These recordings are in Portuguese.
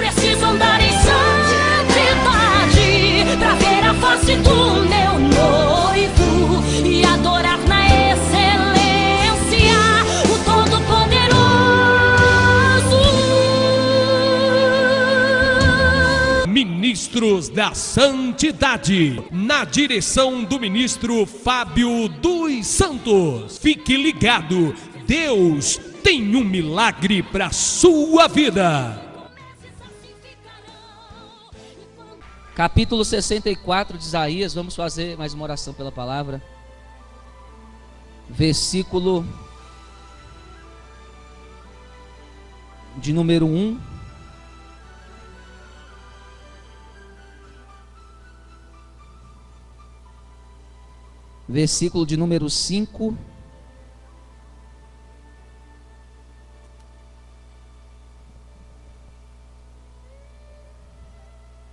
Preciso andar em santidade pra ver a face do meu noivo e adorar na excelência o Todo-Poderoso. Ministros da Santidade, na direção do ministro Fábio dos Santos. Fique ligado, Deus tem um milagre para sua vida. Capítulo 64 de Isaías, vamos fazer mais uma oração pela palavra. Versículo de número 1. Versículo de número 5.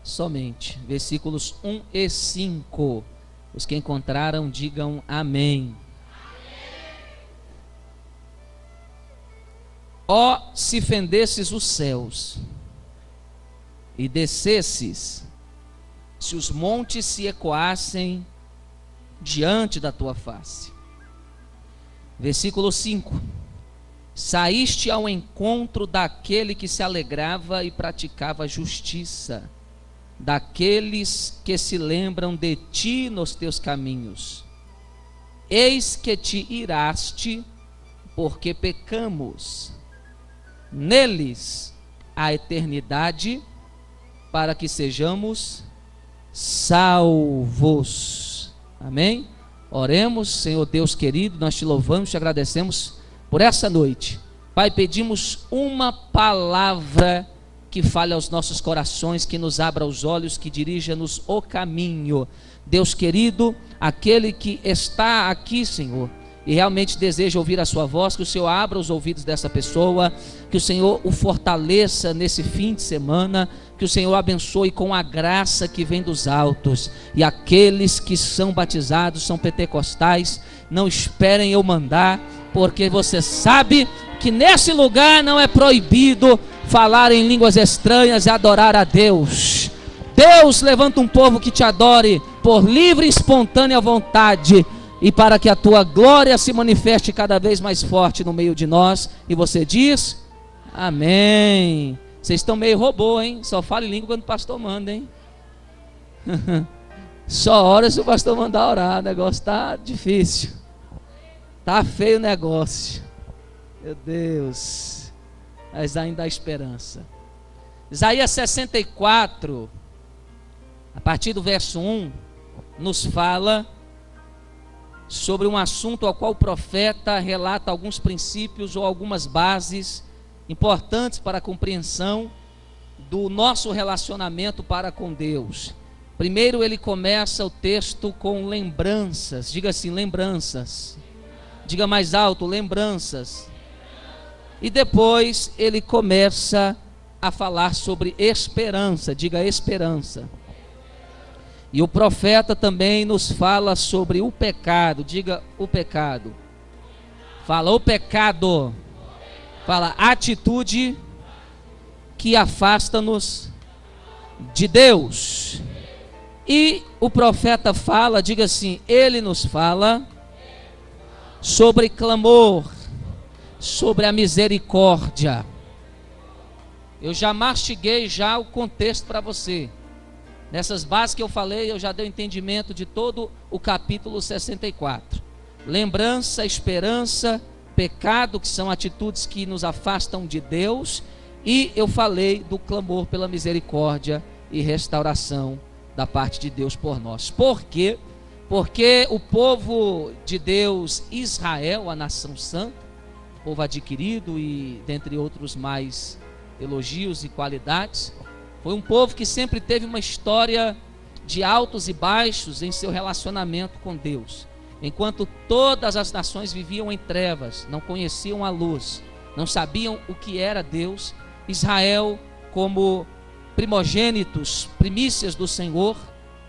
Somente, versículos 1 e 5. Os que encontraram, digam amém. Ó, se fendesses os céus e descesses, se os montes se ecoassem diante da tua face. Versículo 5. Saíste ao encontro daquele que se alegrava e praticava justiça, daqueles que se lembram de ti nos teus caminhos. Eis que te iraste, porque pecamos. Neles a eternidade, para que sejamos salvos. Amém? Oremos. Senhor Deus querido, nós te louvamos, te agradecemos por essa noite. Pai, pedimos uma palavra que fale aos nossos corações, que nos abra os olhos, que dirija-nos o caminho. Deus querido, aquele que está aqui, Senhor, e realmente deseja ouvir a sua voz, que o Senhor abra os ouvidos dessa pessoa, que o Senhor o fortaleça nesse fim de semana, que o Senhor abençoe com a graça que vem dos altos. E aqueles que são batizados, são pentecostais, não esperem eu mandar, porque você sabe que nesse lugar não é proibido falar em línguas estranhas e adorar a Deus. Deus, levanta um povo que te adore por livre e espontânea vontade, e para que a tua glória se manifeste cada vez mais forte no meio de nós. E você diz amém. Vocês estão meio robô, hein? Só fala em língua quando o pastor manda, hein? Só ora se o pastor mandar orar. O negócio tá difícil, tá feio o negócio. Meu Deus, mas ainda há esperança. Isaías 64, a partir do verso 1, nos fala sobre um assunto ao qual o profeta relata alguns princípios ou algumas bases importantes para a compreensão do nosso relacionamento para com Deus. Primeiro ele começa o texto com lembranças. Diga assim, lembranças. Diga mais alto, lembranças. E depois ele começa a falar sobre esperança. Diga esperança. E o profeta também nos fala sobre o pecado. Diga o pecado. Fala o pecado. Fala atitude que afasta-nos de Deus. E o profeta fala, diga assim, ele nos fala sobre clamor, sobre a misericórdia. Eu já mastiguei já o contexto para você. Nessas bases que eu falei, eu já dei o entendimento de todo o capítulo 64. Lembrança, esperança, pecado, que são atitudes que nos afastam de Deus. E eu falei do clamor pela misericórdia e restauração da parte de Deus por nós. Por quê? Porque o povo de Deus, Israel, a nação santa, povo adquirido e dentre outros mais elogios e qualidades, foi um povo que sempre teve uma história de altos e baixos em seu relacionamento com Deus. Enquanto todas as nações viviam em trevas, não conheciam a luz, não sabiam o que era Deus, Israel, como primogênitos, primícias do Senhor,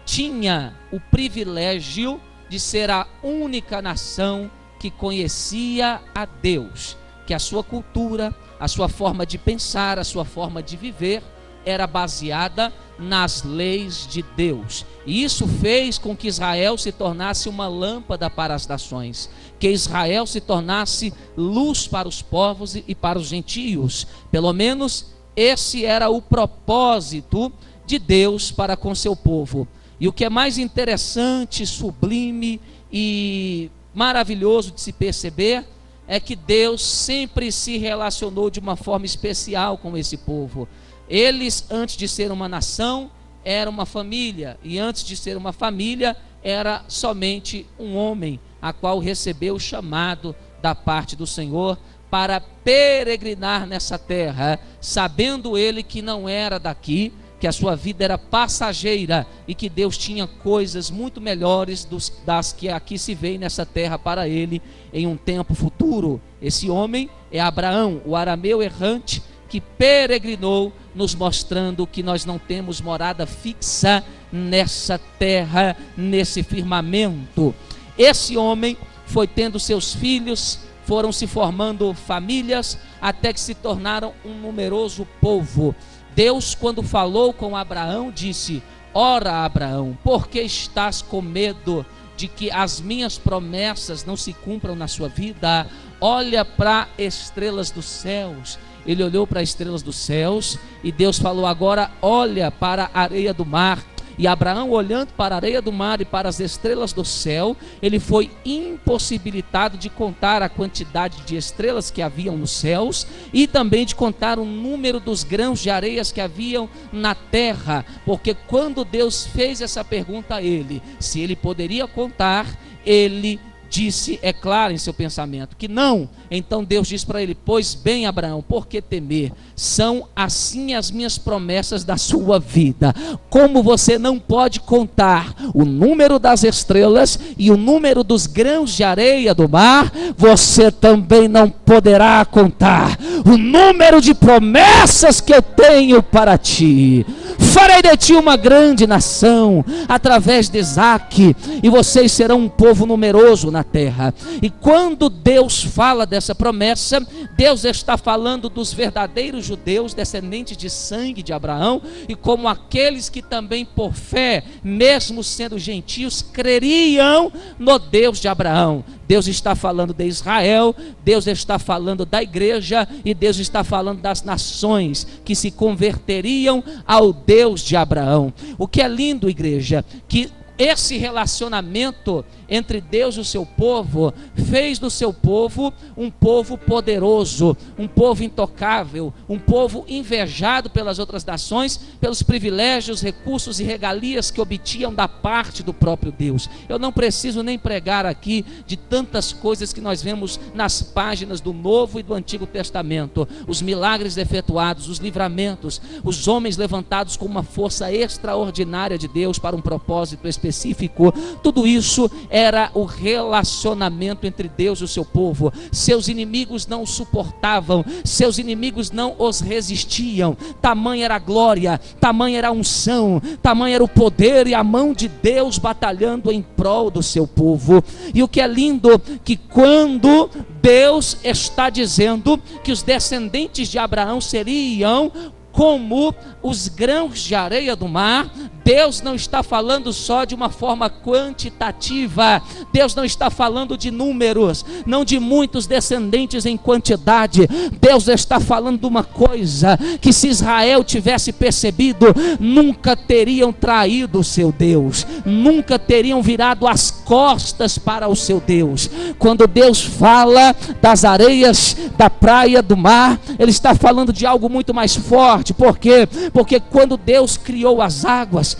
tinha o privilégio de ser a única nação que conhecia a Deus, que a sua cultura, a sua forma de pensar, a sua forma de viver era baseada nas leis de Deus. E isso fez com que Israel se tornasse uma lâmpada para as nações, que Israel se tornasse luz para os povos e para os gentios. Pelo menos esse era o propósito de Deus para com seu povo. E o que é mais interessante, sublime e maravilhoso de se perceber é que Deus sempre se relacionou de uma forma especial com esse povo. Eles, antes de ser uma nação, era uma família, e antes de ser uma família, era somente um homem, a qual recebeu o chamado da parte do Senhor para peregrinar nessa terra, sabendo ele que não era daqui, que a sua vida era passageira e que Deus tinha coisas muito melhores das que aqui se vê nessa terra para ele em um tempo futuro. Esse homem é Abraão, o arameu errante, que peregrinou, nos mostrando que nós não temos morada fixa nessa terra, nesse firmamento. Esse homem foi tendo seus filhos, foram se formando famílias, até que se tornaram um numeroso povo. Deus, quando falou com Abraão, disse: ora, Abraão, por que estás com medo de que as minhas promessas não se cumpram na sua vida? Olha para estrelas dos céus. Ele olhou para as estrelas dos céus e Deus falou: agora olha para a areia do mar. E Abraão, olhando para a areia do mar e para as estrelas do céu, ele foi impossibilitado de contar a quantidade de estrelas que haviam nos céus e também de contar o número dos grãos de areias que haviam na terra, porque quando Deus fez essa pergunta a ele, se ele poderia contar, ele disse, é claro em seu pensamento, que não. Então Deus disse para ele: pois bem, Abraão, por que temer? São assim as minhas promessas da sua vida. Como você não pode contar o número das estrelas e o número dos grãos de areia do mar, você também não poderá contar o número de promessas que eu tenho para ti. Farei de ti uma grande nação através de Isaque, e vocês serão um povo numeroso na terra. E quando Deus fala dessa promessa, Deus está falando dos verdadeiros judeus, descendentes de sangue de Abraão, e como aqueles que também por fé, mesmo sendo gentios, creriam no Deus de Abraão. Deus está falando de Israel, Deus está falando da igreja, e Deus está falando das nações que se converteriam ao Deus de Abraão. O que é lindo, igreja, que esse relacionamento entre Deus e o seu povo fez do seu povo um povo poderoso, um povo intocável, um povo invejado pelas outras nações, pelos privilégios, recursos e regalias que obtinham da parte do próprio Deus. Eu não preciso nem pregar aqui de tantas coisas que nós vemos nas páginas do Novo e do Antigo Testamento: os milagres efetuados, os livramentos, os homens levantados com uma força extraordinária de Deus para um propósito específico. Tudo isso era o relacionamento entre Deus e o seu povo. Seus inimigos não o suportavam, seus inimigos não os resistiam. Tamanha era a glória, tamanha era a unção, tamanha era o poder e a mão de Deus batalhando em prol do seu povo. E o que é lindo, que quando Deus está dizendo que os descendentes de Abraão seriam como os grãos de areia do mar, Deus não está falando só de uma forma quantitativa. Deus não está falando de números, não de muitos descendentes em quantidade. Deus está falando de uma coisa que, se Israel tivesse percebido, nunca teriam traído o seu Deus, nunca teriam virado as costas para o seu Deus. Quando Deus fala das areias da praia do mar, Ele está falando de algo muito mais forte. Por quê? Porque quando Deus criou as águas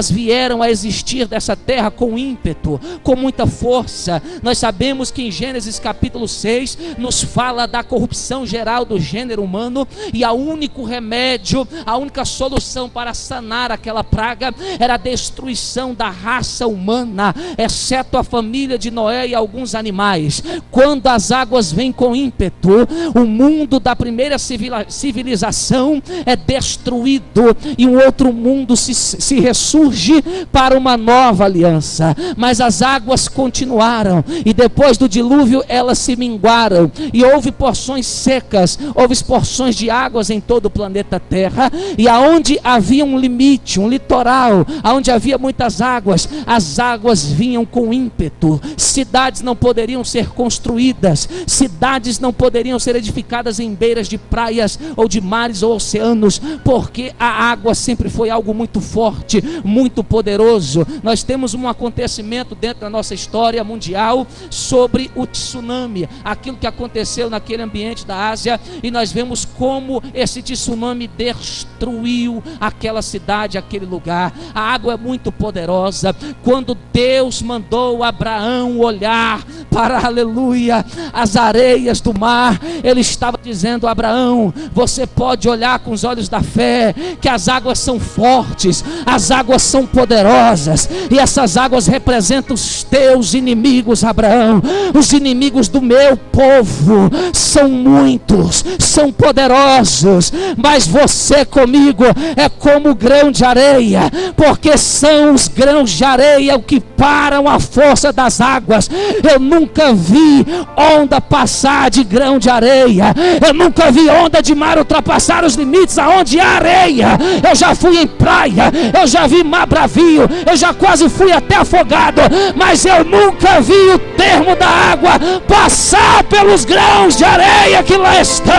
vieram a existir dessa terra com ímpeto, com muita força. Nós sabemos que em Gênesis capítulo 6 nos fala da corrupção geral do gênero humano, e o único remédio, a única solução para sanar aquela praga era a destruição da raça humana, exceto a família de Noé e alguns animais. Quando as águas vêm com ímpeto, o mundo da primeira civilização é destruído e um outro mundo se se ressurge para uma nova aliança. Mas as águas continuaram, e depois do dilúvio elas se minguaram, e houve porções secas, houve porções de águas em todo o planeta Terra, e aonde havia um limite, um litoral, aonde havia muitas águas, as águas vinham com ímpeto. Cidades não poderiam ser construídas, cidades não poderiam ser edificadas em beiras de praias, ou de mares ou oceanos, porque a água sempre foi algo muito forte, muito poderoso. Nós temos um acontecimento dentro da nossa história mundial sobre o tsunami, aquilo que aconteceu naquele ambiente da Ásia, e nós vemos como esse tsunami destruiu aquela cidade, aquele lugar. A água é muito poderosa. Quando Deus mandou Abraão olhar para, aleluia, as areias do mar, ele estava dizendo: Abraão, você pode olhar com os olhos da fé, que as águas são fortes, as águas são poderosas, e essas águas representam os teus inimigos, Abraão. Os inimigos do meu povo são muitos, são poderosos, mas você comigo é como o grão de areia, porque são os grãos de areia o que param a força das águas. Eu nunca vi onda passar de grão de areia, eu nunca vi onda de mar ultrapassar os limites aonde há areia. Eu já fui em praia, eu já vi mar bravio, eu já quase fui até afogado, mas eu nunca vi o termo da água passar pelos grãos de areia que lá estão.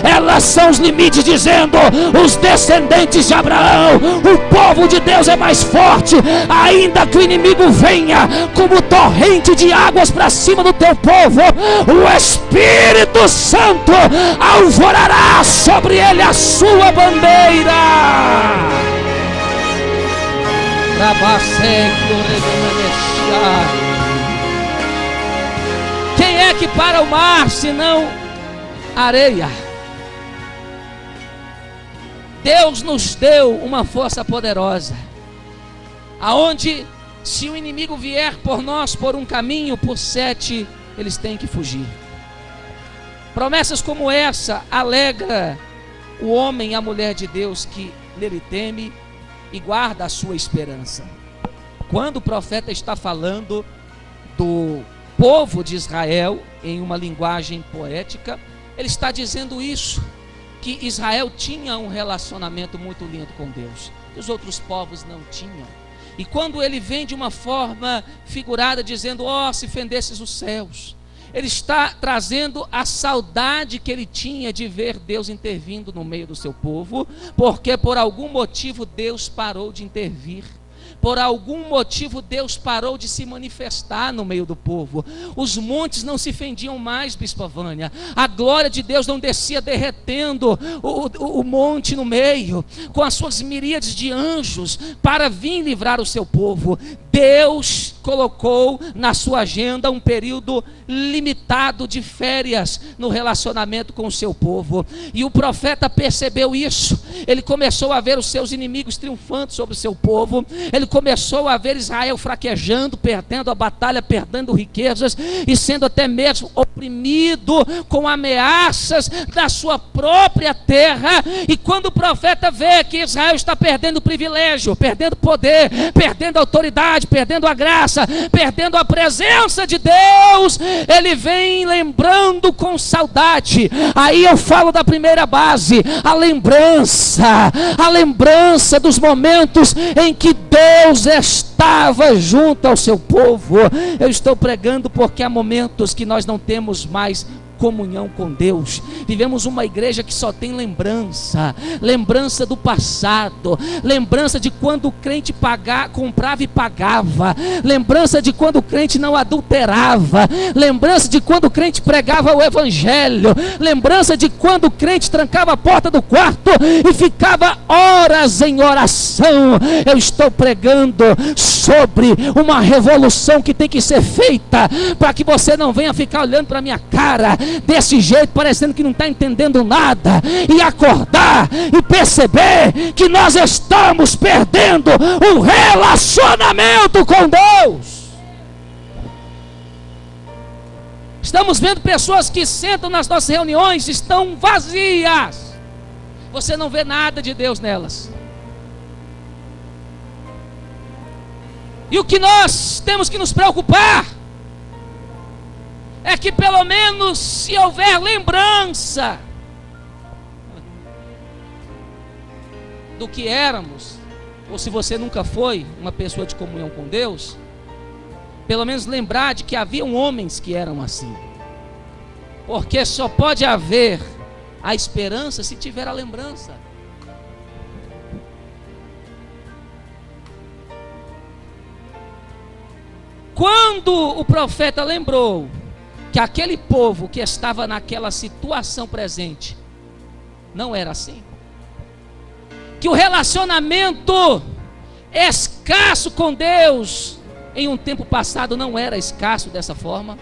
Elas são os limites, dizendo: os descendentes de Abraão, o povo de Deus é mais forte, ainda que o inimigo venha como torrente de águas para cima do teu povo, o Espírito Santo alvorará sobre ele a sua bandeira. Quem é que para o mar senão areia? Deus nos deu uma força poderosa, aonde se o inimigo vier por nós por um caminho, por 7 eles têm que fugir. Promessas como essa alegra o homem e a mulher de Deus que nele teme e guarda a sua esperança. Quando o profeta está falando do povo de Israel em uma linguagem poética, ele está dizendo isso, que Israel tinha um relacionamento muito lindo com Deus, que os outros povos não tinham. E quando ele vem de uma forma figurada, dizendo: ó, se fendesses os céus, ele está trazendo a saudade que ele tinha de ver Deus intervindo no meio do seu povo, porque por algum motivo Deus parou de intervir. Por algum motivo Deus parou de se manifestar no meio do povo. Os montes não se fendiam mais, Bispa Vânia. A glória de Deus não descia derretendo o monte no meio, com as suas miríades de anjos, para vir livrar o seu povo. Deus colocou na sua agenda um período limitado de férias no relacionamento com o seu povo. E o profeta percebeu isso. Ele começou a ver os seus inimigos triunfando sobre o seu povo. Ele começou a ver Israel fraquejando, perdendo a batalha, perdendo riquezas e sendo até mesmo oprimido com ameaças da sua própria terra. E quando o profeta vê que Israel está perdendo privilégio, perdendo poder, perdendo autoridade, perdendo a graça, perdendo a presença de Deus, ele vem lembrando com saudade. Aí eu falo da primeira base, a lembrança dos momentos em que Deus estava junto ao seu povo. Eu estou pregando porque há momentos que nós não temos mais comunhão com Deus. Vivemos uma igreja que só tem lembrança do passado, lembrança de quando o crente comprava e pagava, lembrança de quando o crente não adulterava, lembrança de quando o crente pregava o evangelho, lembrança de quando o crente trancava a porta do quarto e ficava horas em oração. Eu estou pregando sobre uma revolução que tem que ser feita, para que você não venha ficar olhando para minha cara desse jeito, parecendo que não está entendendo nada, e acordar e perceber que nós estamos perdendo um relacionamento com Deus. Estamos vendo pessoas que sentam nas nossas reuniões, estão vazias, você não vê nada de Deus nelas. E o que nós temos que nos preocupar é que pelo menos se houver lembrança do que éramos, ou se você nunca foi uma pessoa de comunhão com Deus, pelo menos lembrar de que haviam homens que eram assim. Porque só pode haver a esperança se tiver a lembrança. Quando o profeta lembrou que aquele povo que estava naquela situação presente não era assim, que o relacionamento escasso com Deus em um tempo passado não era escasso dessa forma,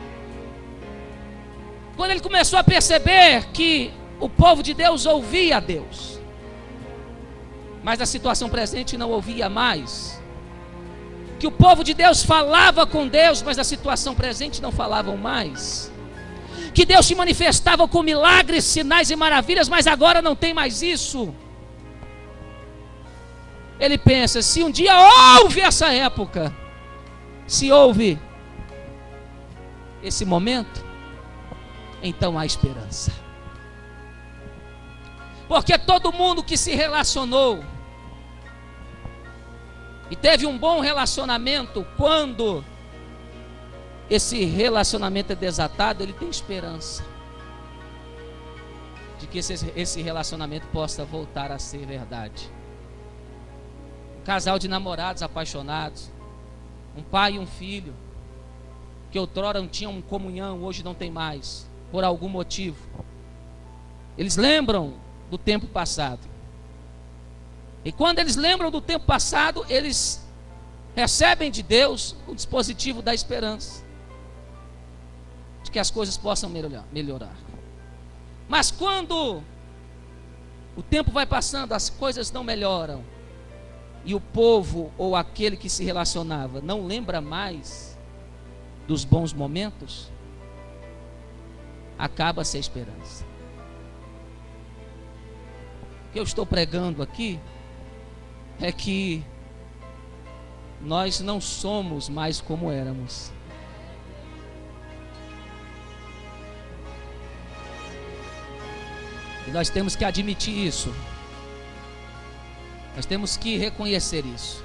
quando ele começou a perceber que o povo de Deus ouvia a Deus, mas a situação presente não ouvia mais, que o povo de Deus falava com Deus, mas a situação presente não falavam mais, que Deus se manifestava com milagres, sinais e maravilhas, mas agora não tem mais isso. Ele pensa, se um dia houve essa época, se houve esse momento, então há esperança. Porque todo mundo que se relacionou e teve um bom relacionamento, quando esse relacionamento é desatado, ele tem esperança de que esse relacionamento possa voltar a ser verdade. Um casal de namorados apaixonados, um pai e um filho, que outrora não tinham comunhão, hoje não tem mais, por algum motivo. Eles lembram do tempo passado. E quando eles lembram do tempo passado, eles recebem de Deus o dispositivo da esperança, de que as coisas possam melhorar. Mas quando o tempo vai passando, as coisas não melhoram, e o povo ou aquele que se relacionava não lembra mais dos bons momentos, acaba-se a esperança. O que eu estou pregando aqui é que nós não somos mais como éramos. E nós temos que admitir isso. Nós temos que reconhecer isso.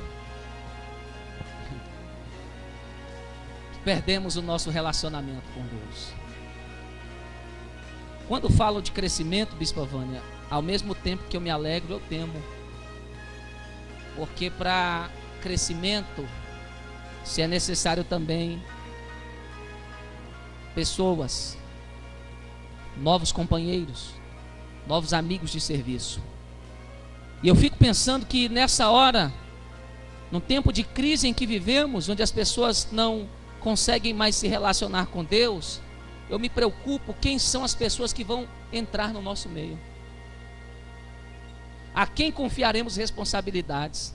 Perdemos o nosso relacionamento com Deus. Quando falo de crescimento, Bispa Vânia, ao mesmo tempo que eu me alegro, eu temo. Porque para crescimento, se é necessário também pessoas, novos companheiros, novos amigos de serviço. E eu fico pensando que nessa hora, no tempo de crise em que vivemos, onde as pessoas não conseguem mais se relacionar com Deus, eu me preocupo quem são as pessoas que vão entrar no nosso meio. A quem confiaremos responsabilidades?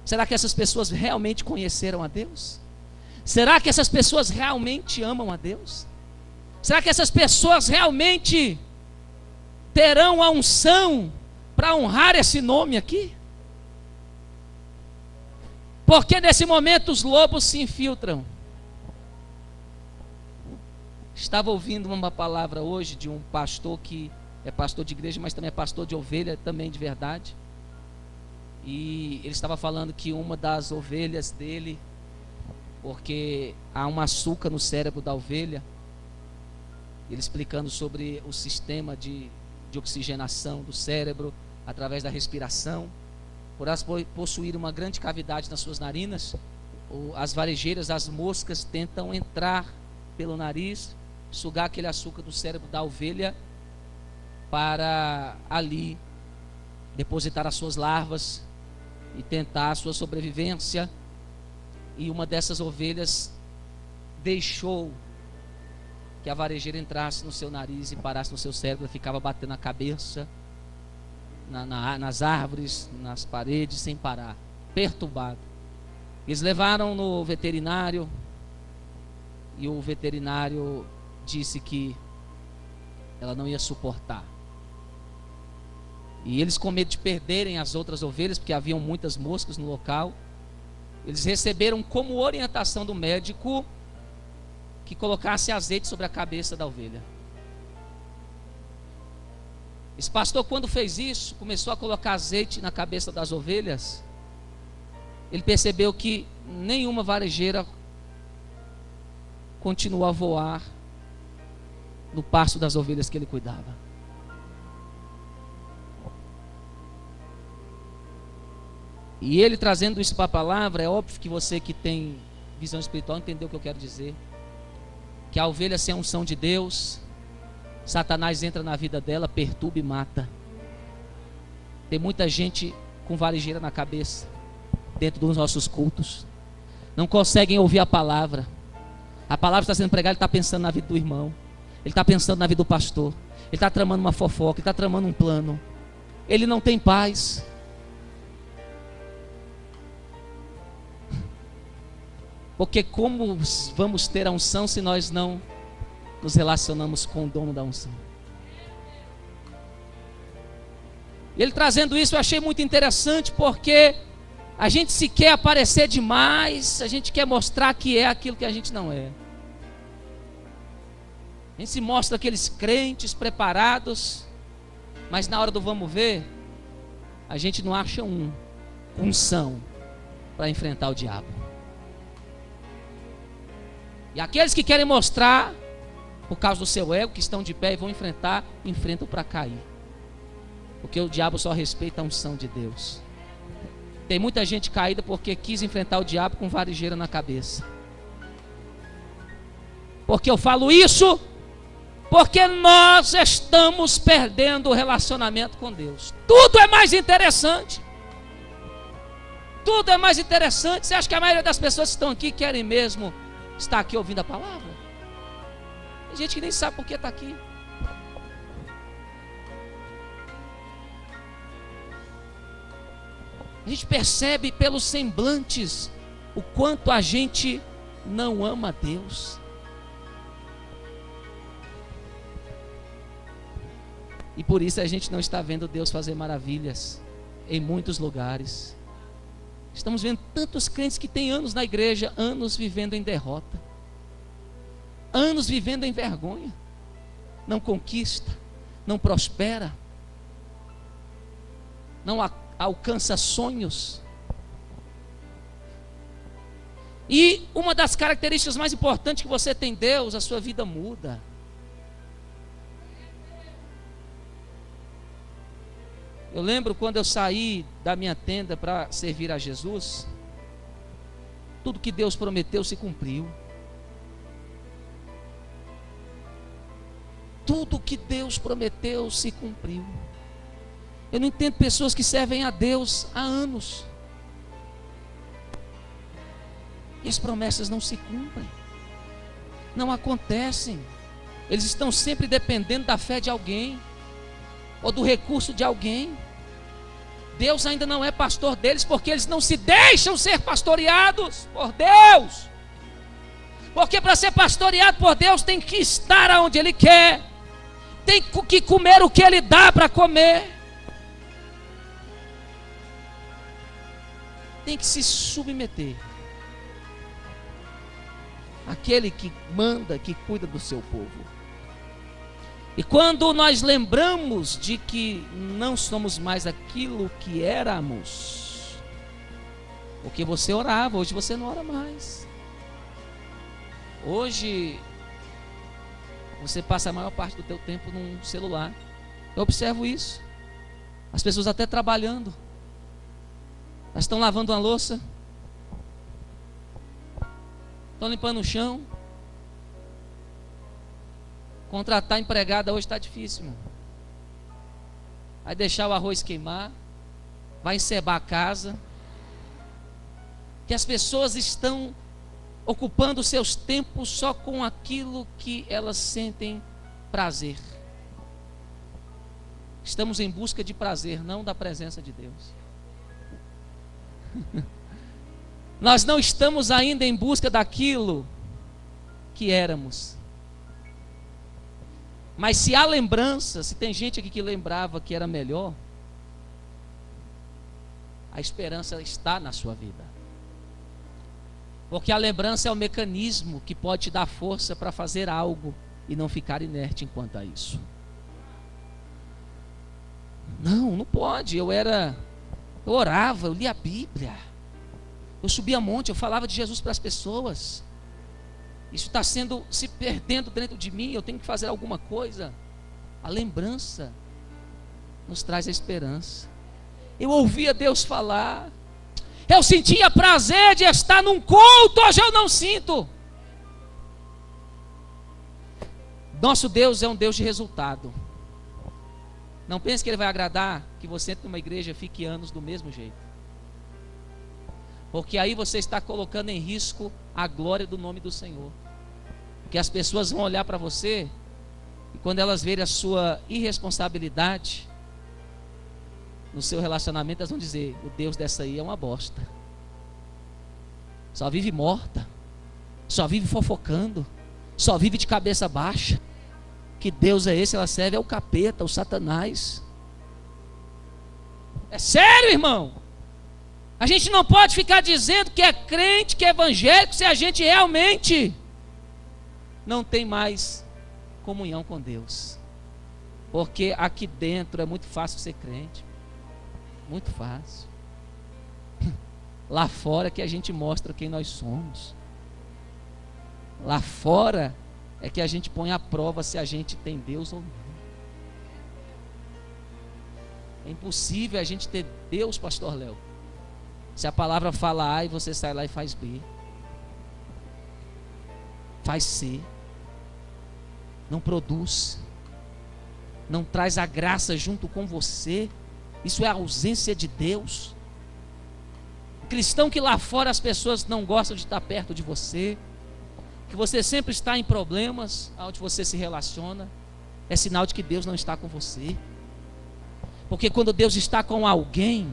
Será que essas pessoas realmente conheceram a Deus? Será que essas pessoas realmente amam a Deus? Será que essas pessoas realmente terão a unção para honrar esse nome aqui? Porque nesse momento os lobos se infiltram. Estava ouvindo uma palavra hoje de um pastor que é pastor de igreja, mas também é pastor de ovelha, também de verdade. E ele estava falando que uma das ovelhas dele, porque há um açúcar no cérebro da ovelha, ele explicando sobre o sistema de oxigenação do cérebro através da respiração, por elas possuir uma grande cavidade nas suas narinas, as varejeiras, as moscas tentam entrar pelo nariz, sugar aquele açúcar do cérebro da ovelha para ali depositar as suas larvas e tentar a sua sobrevivência. E uma dessas ovelhas deixou que a varejeira entrasse no seu nariz e parasse no seu cérebro, ficava batendo a cabeça nas árvores, nas paredes, sem parar, perturbado. Eles levaram no veterinário e o veterinário disse que ela não ia suportar. E eles, com medo de perderem as outras ovelhas, porque haviam muitas moscas no local, Eles receberam como orientação do médico que colocasse azeite sobre a cabeça da ovelha. Esse pastor, quando fez isso, começou a colocar azeite na cabeça das ovelhas. Ele percebeu que nenhuma varejeira continuou a voar no pasto das ovelhas que ele cuidava. E ele trazendo isso para a palavra, é óbvio que você que tem visão espiritual entendeu o que eu quero dizer. Que a ovelha sem a unção de Deus, Satanás entra na vida dela, perturba e mata. Tem muita gente com varejeira na cabeça dentro dos nossos cultos. Não conseguem ouvir a palavra. A palavra está sendo pregada, ele está pensando na vida do irmão. Ele está pensando na vida do pastor. Ele está tramando uma fofoca, ele está tramando um plano. Ele não tem paz. Porque como vamos ter a unção se nós não nos relacionamos com o dono da unção? E ele trazendo isso eu achei muito interessante, porque a gente se quer aparecer demais, a gente quer mostrar que é aquilo que a gente não é. A gente se mostra aqueles crentes preparados, mas na hora do vamos ver, a gente não acha unção para enfrentar o diabo. E aqueles que querem mostrar, por causa do seu ego, que estão de pé e vão enfrentar, enfrentam para cair. Porque o diabo só respeita a unção de Deus. Tem muita gente caída porque quis enfrentar o diabo com varejeira na cabeça. Porque eu falo isso? Porque nós estamos perdendo o relacionamento com Deus. Tudo é mais interessante. Tudo é mais interessante. Você acha que a maioria das pessoas que estão aqui querem mesmo estar aqui ouvindo a palavra? Tem gente que nem sabe por que está aqui. A gente percebe pelos semblantes o quanto a gente não ama a Deus. E por isso a gente não está vendo Deus fazer maravilhas em muitos lugares. Estamos vendo tantos crentes que têm anos na igreja, anos vivendo em derrota, anos vivendo em vergonha, não conquista, não prospera, não alcança sonhos. E uma das características mais importantes que você tem em Deus, a sua vida muda. Eu lembro quando eu saí da minha tenda para servir a Jesus, tudo que Deus prometeu se cumpriu. Tudo que Deus prometeu se cumpriu. Eu não entendo pessoas que servem a Deus há anos e as promessas não se cumprem, não acontecem. Eles estão sempre dependendo da fé de alguém ou do recurso de alguém. Deus ainda não é pastor deles, porque eles não se deixam ser pastoreados por Deus. Porque para ser pastoreado por Deus tem que estar onde Ele quer, tem que comer o que Ele dá para comer, tem que se submeter àquele que manda, que cuida do seu povo. E quando nós lembramos de que não somos mais aquilo que éramos, porque você orava, hoje você não ora mais. Hoje você passa a maior parte do teu tempo num celular. Eu observo isso. As pessoas até trabalhando, elas estão lavando uma louça, estão limpando o chão. Contratar empregada hoje está difícil, mano. Vai deixar o arroz queimar, vai encebar a casa. Que as pessoas estão ocupando seus tempos só com aquilo que elas sentem prazer. Estamos em busca de prazer, não da presença de Deus. Nós não estamos ainda em busca daquilo que éramos. Mas se há lembrança, se tem gente aqui que lembrava que era melhor, a esperança está na sua vida. Porque a lembrança é o mecanismo que pode te dar força para fazer algo e não ficar inerte enquanto a isso. Não pode. Eu orava, eu lia a Bíblia, eu subia monte, eu falava de Jesus para as pessoas. Isso está se perdendo dentro de mim, eu tenho que fazer alguma coisa. A lembrança nos traz a esperança. Eu ouvia Deus falar, eu sentia prazer de estar num culto, hoje eu não sinto. Nosso Deus é um Deus de resultado. Não pense que Ele vai agradar que você entre numa igreja e fique anos do mesmo jeito, porque aí você está colocando em risco a glória do nome do Senhor. Porque as pessoas vão olhar para você, e quando elas verem a sua irresponsabilidade no seu relacionamento, elas vão dizer: o Deus dessa aí é uma bosta, só vive morta, só vive fofocando, só vive de cabeça baixa. Que Deus é esse? Ela serve ao capeta, ao Satanás. É sério, irmão. A gente não pode ficar dizendo que é crente, que é evangélico, se a gente realmente não tem mais comunhão com Deus. Porque aqui dentro é muito fácil ser crente, muito fácil. Lá fora que a gente mostra quem nós somos. Lá fora é que a gente põe à prova se a gente tem Deus ou não. É impossível a gente ter Deus, pastor Léo, se a palavra fala A e você sai lá e faz B, faz C, não produz, não traz a graça junto com você. Isso é a ausência de Deus. O cristão que lá fora as pessoas não gostam de estar perto de você, que você sempre está em problemas onde você se relaciona, é sinal de que Deus não está com você. Porque quando Deus está com alguém,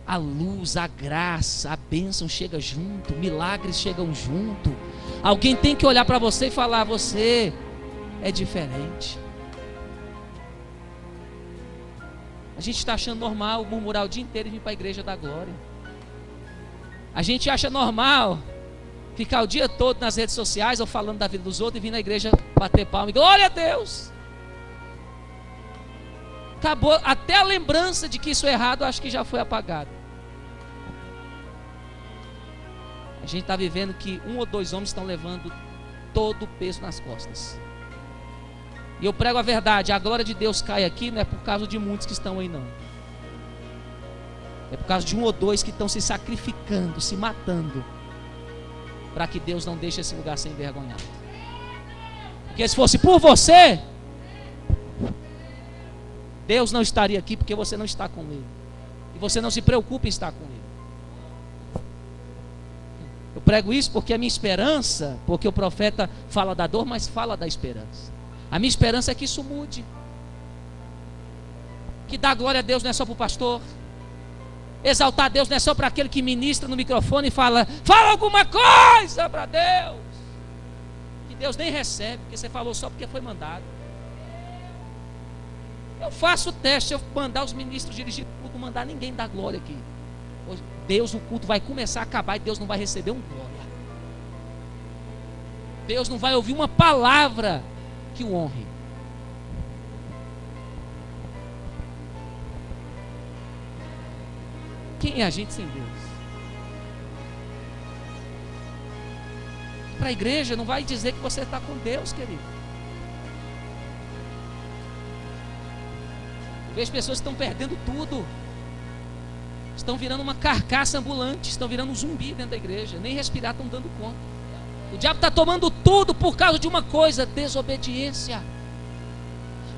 a luz, a graça, a bênção chega junto, milagres chegam junto. Alguém tem que olhar para você e falar: você é diferente. A gente está achando normal murmurar o dia inteiro e vir para a igreja da glória. A gente acha normal ficar o dia todo nas redes sociais ou falando da vida dos outros e vir na igreja bater palma e glória a Deus. Acabou, até a lembrança de que isso é errado, acho que já foi apagada. A gente está vivendo que 1 ou 2 homens estão levando todo o peso nas costas. E eu prego a verdade: a glória de Deus cai aqui não é por causa de muitos que estão aí, não. É por causa de 1 ou 2 que estão se sacrificando, se matando, para que Deus não deixe esse lugar ser envergonhado. Porque se fosse por você, Deus não estaria aqui, porque você não está com Ele. E você não se preocupa em estar com Ele. Eu prego isso porque a minha esperança, porque o profeta fala da dor, mas fala da esperança. A minha esperança é que isso mude. Que dar glória a Deus não é só para o pastor. Exaltar a Deus não é só para aquele que ministra no microfone e fala alguma coisa para Deus, que Deus nem recebe, porque você falou só porque foi mandado. Eu faço o teste, se eu mandar os ministros dirigir o culto, não mandar ninguém dar glória aqui, Deus, o culto vai começar a acabar e Deus não vai receber um glória. Deus não vai ouvir uma palavra que o honre. Quem é a gente sem Deus? Para a igreja não vai dizer que você está com Deus, querido. Eu vejo pessoas que estão perdendo tudo, estão virando uma carcaça ambulante, estão virando um zumbi dentro da igreja, nem respirar estão dando conta. O diabo está tomando tudo por causa de uma coisa: desobediência.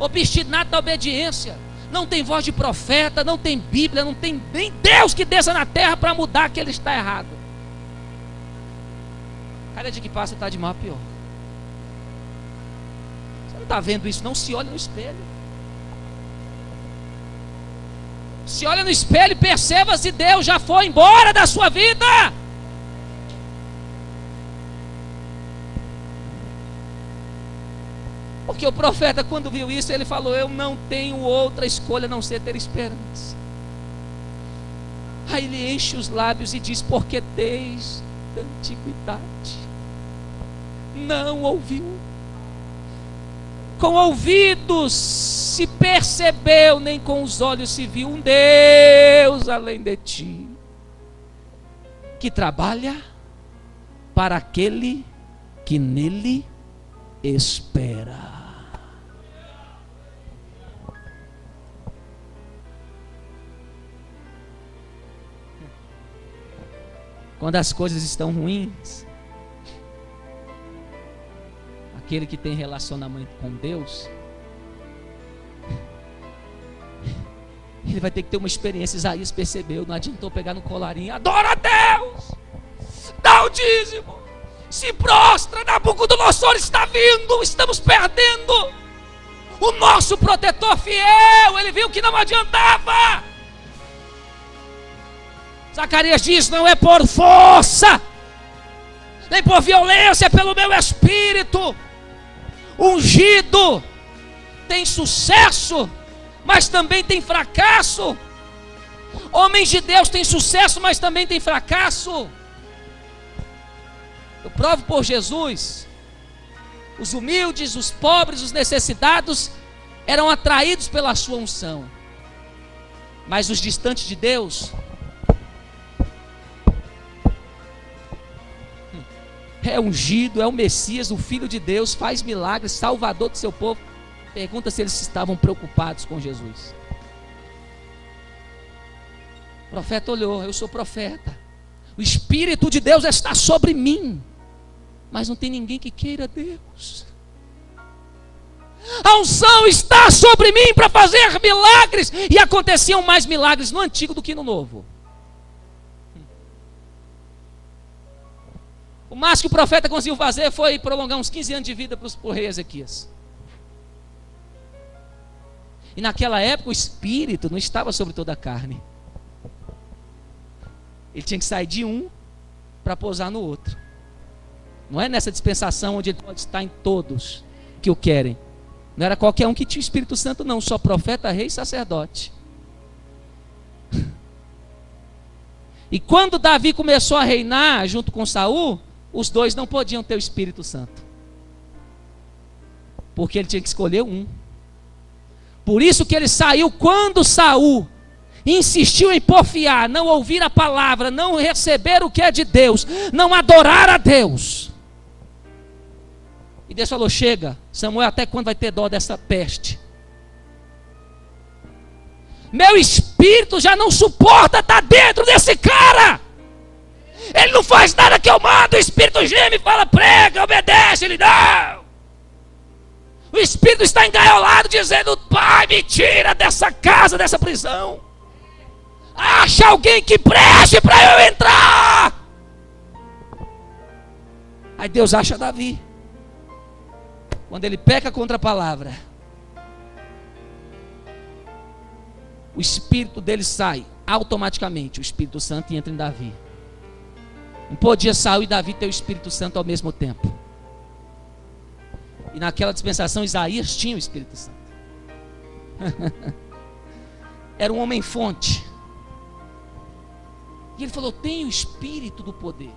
Obstinado da obediência. Não tem voz de profeta, não tem Bíblia, não tem nem Deus que desça na terra para mudar que ele está errado. Cada dia que passa está de mal a pior. Você não está vendo isso não? Se olha no espelho. Se olha no espelho e perceba se Deus já foi embora da sua vida. Porque o profeta, quando viu isso, ele falou: eu não tenho outra escolha a não ser ter esperança. Aí ele enche os lábios e diz: porque desde a antiguidade não ouviu, com ouvidos se percebeu, nem com os olhos se viu um Deus além de ti, que trabalha para aquele que nele espera. Quando as coisas estão ruins, aquele que tem relacionamento com Deus, ele vai ter que ter uma experiência. Isaías percebeu, não adiantou pegar no colarinho: adora a Deus, dá o dízimo, se prostra, Nabucodonosor está vindo, estamos perdendo o nosso protetor fiel. Ele viu que não adiantava. Zacarias diz: não é por força, nem por violência, é pelo meu espírito. Ungido tem sucesso, mas também tem fracasso. Homens de Deus têm sucesso, mas também tem fracasso. Eu provo por Jesus: os humildes, os pobres, os necessitados eram atraídos pela sua unção, mas os distantes de Deus é ungido, é o Messias, o Filho de Deus, faz milagres, salvador do seu povo. Pergunta se eles estavam preocupados com Jesus. O profeta olhou: eu sou profeta, o Espírito de Deus está sobre mim, mas não tem ninguém que queira Deus. A unção está sobre mim para fazer milagres, e aconteciam mais milagres no Antigo do que no Novo. O máximo que o profeta conseguiu fazer foi prolongar uns 15 anos de vida para o rei Ezequias. E naquela época o Espírito não estava sobre toda a carne. Ele tinha que sair de um para pousar no outro. Não é nessa dispensação onde ele pode estar em todos que o querem. Não era qualquer um que tinha o Espírito Santo, não. Só profeta, rei e sacerdote. E quando Davi começou a reinar junto com Saul, os dois não podiam ter o Espírito Santo, porque ele tinha que escolher um. Por isso que ele saiu quando Saul insistiu em porfiar, não ouvir a palavra, não receber o que é de Deus, não adorar a Deus. E Deus falou: chega, Samuel, até quando vai ter dó dessa peste? Meu espírito já não suporta estar dentro desse cara. Ele não faz nada que eu mando. O espírito geme, fala, prega, obedece. Ele não. O espírito está engaiolado, dizendo: pai, me tira dessa casa, dessa prisão. Acha alguém que preste para eu entrar. Aí Deus acha Davi. Quando ele peca contra a palavra, o espírito dele sai automaticamente, o Espírito Santo, entra em Davi. Não podia Saul e Davi ter o Espírito Santo ao mesmo tempo. E naquela dispensação Isaías tinha o Espírito Santo. Era um homem fonte. E ele falou: tem o Espírito do poder.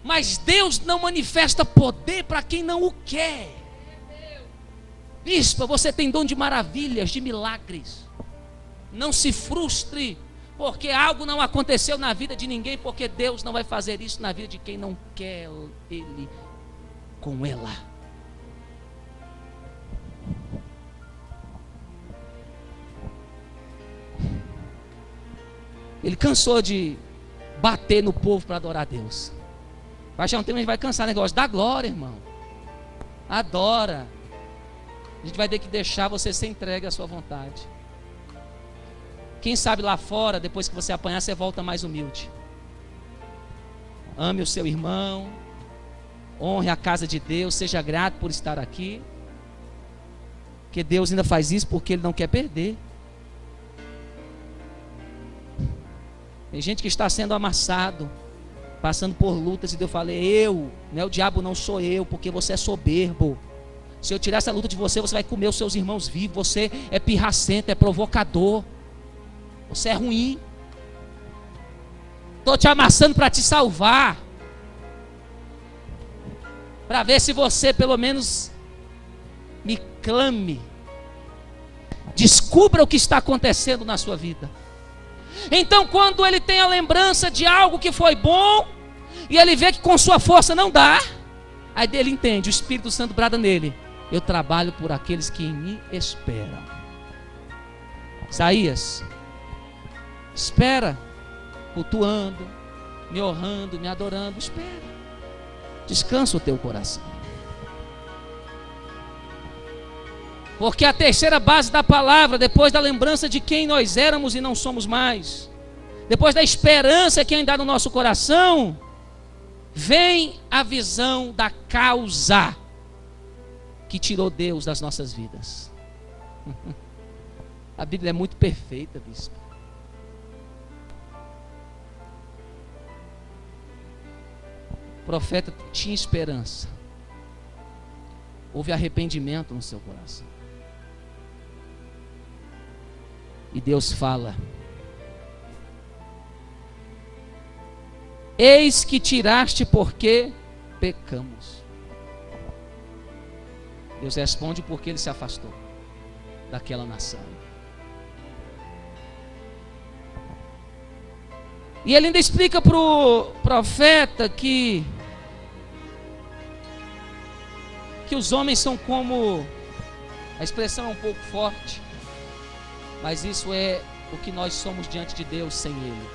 Mas Deus não manifesta poder para quem não o quer. Bispo, você tem dom de maravilhas, de milagres. Não se frustre porque algo não aconteceu na vida de ninguém, porque Deus não vai fazer isso na vida de quem não quer Ele com ela. Ele cansou de bater no povo para adorar a Deus. Vai chegar um tempo que a gente vai cansar o negócio. Dá glória, irmão. Adora. A gente vai ter que deixar você ser entregue à sua vontade. Quem sabe lá fora, depois que você apanhar, você volta mais humilde. Ame o seu irmão. Honre a casa de Deus. Seja grato por estar aqui. Porque Deus ainda faz isso porque Ele não quer perder. Tem gente que está sendo amassado, passando por lutas, e Deus fala: não é o diabo, não sou eu, porque você é soberbo. Se eu tirar essa luta de você, você vai comer os seus irmãos vivos. Você é pirracento, é provocador. Você é ruim. Estou te amassando para te salvar. Para ver se você pelo menos me clame. Descubra o que está acontecendo na sua vida. Então, quando ele tem a lembrança de algo que foi bom, e ele vê que com sua força não dá, aí ele entende, o Espírito Santo brada nele: eu trabalho por aqueles que em mim esperam. Isaías, espera, cultuando, me honrando, me adorando, espera. Descansa o teu coração. Porque a terceira base da palavra, depois da lembrança de quem nós éramos e não somos mais, depois da esperança que ainda há no nosso coração, vem a visão da causa que tirou Deus das nossas vidas. A Bíblia é muito perfeita, bispo. O profeta tinha esperança. Houve arrependimento no seu coração. E Deus fala: eis que tiraste porque pecamos. Deus responde porque ele se afastou daquela nação. E ele ainda explica para o profeta que os homens são como, a expressão é um pouco forte, mas isso é o que nós somos diante de Deus sem Ele.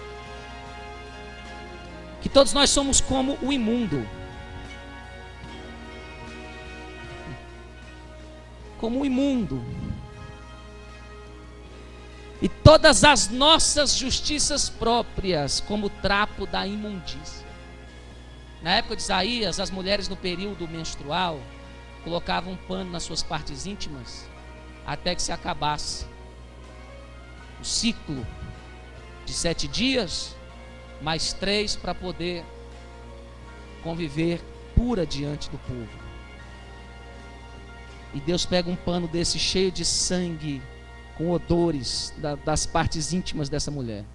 Que todos nós somos como o imundo. Como o imundo. E todas as nossas justiças próprias como o trapo da imundícia. Na época de Isaías, as mulheres no período menstrual colocavam um pano nas suas partes íntimas até que se acabasse o ciclo de 7 dias, mais 3 para poder conviver pura diante do povo. E Deus pega um pano desse cheio de sangue, com odores das partes íntimas dessa mulher,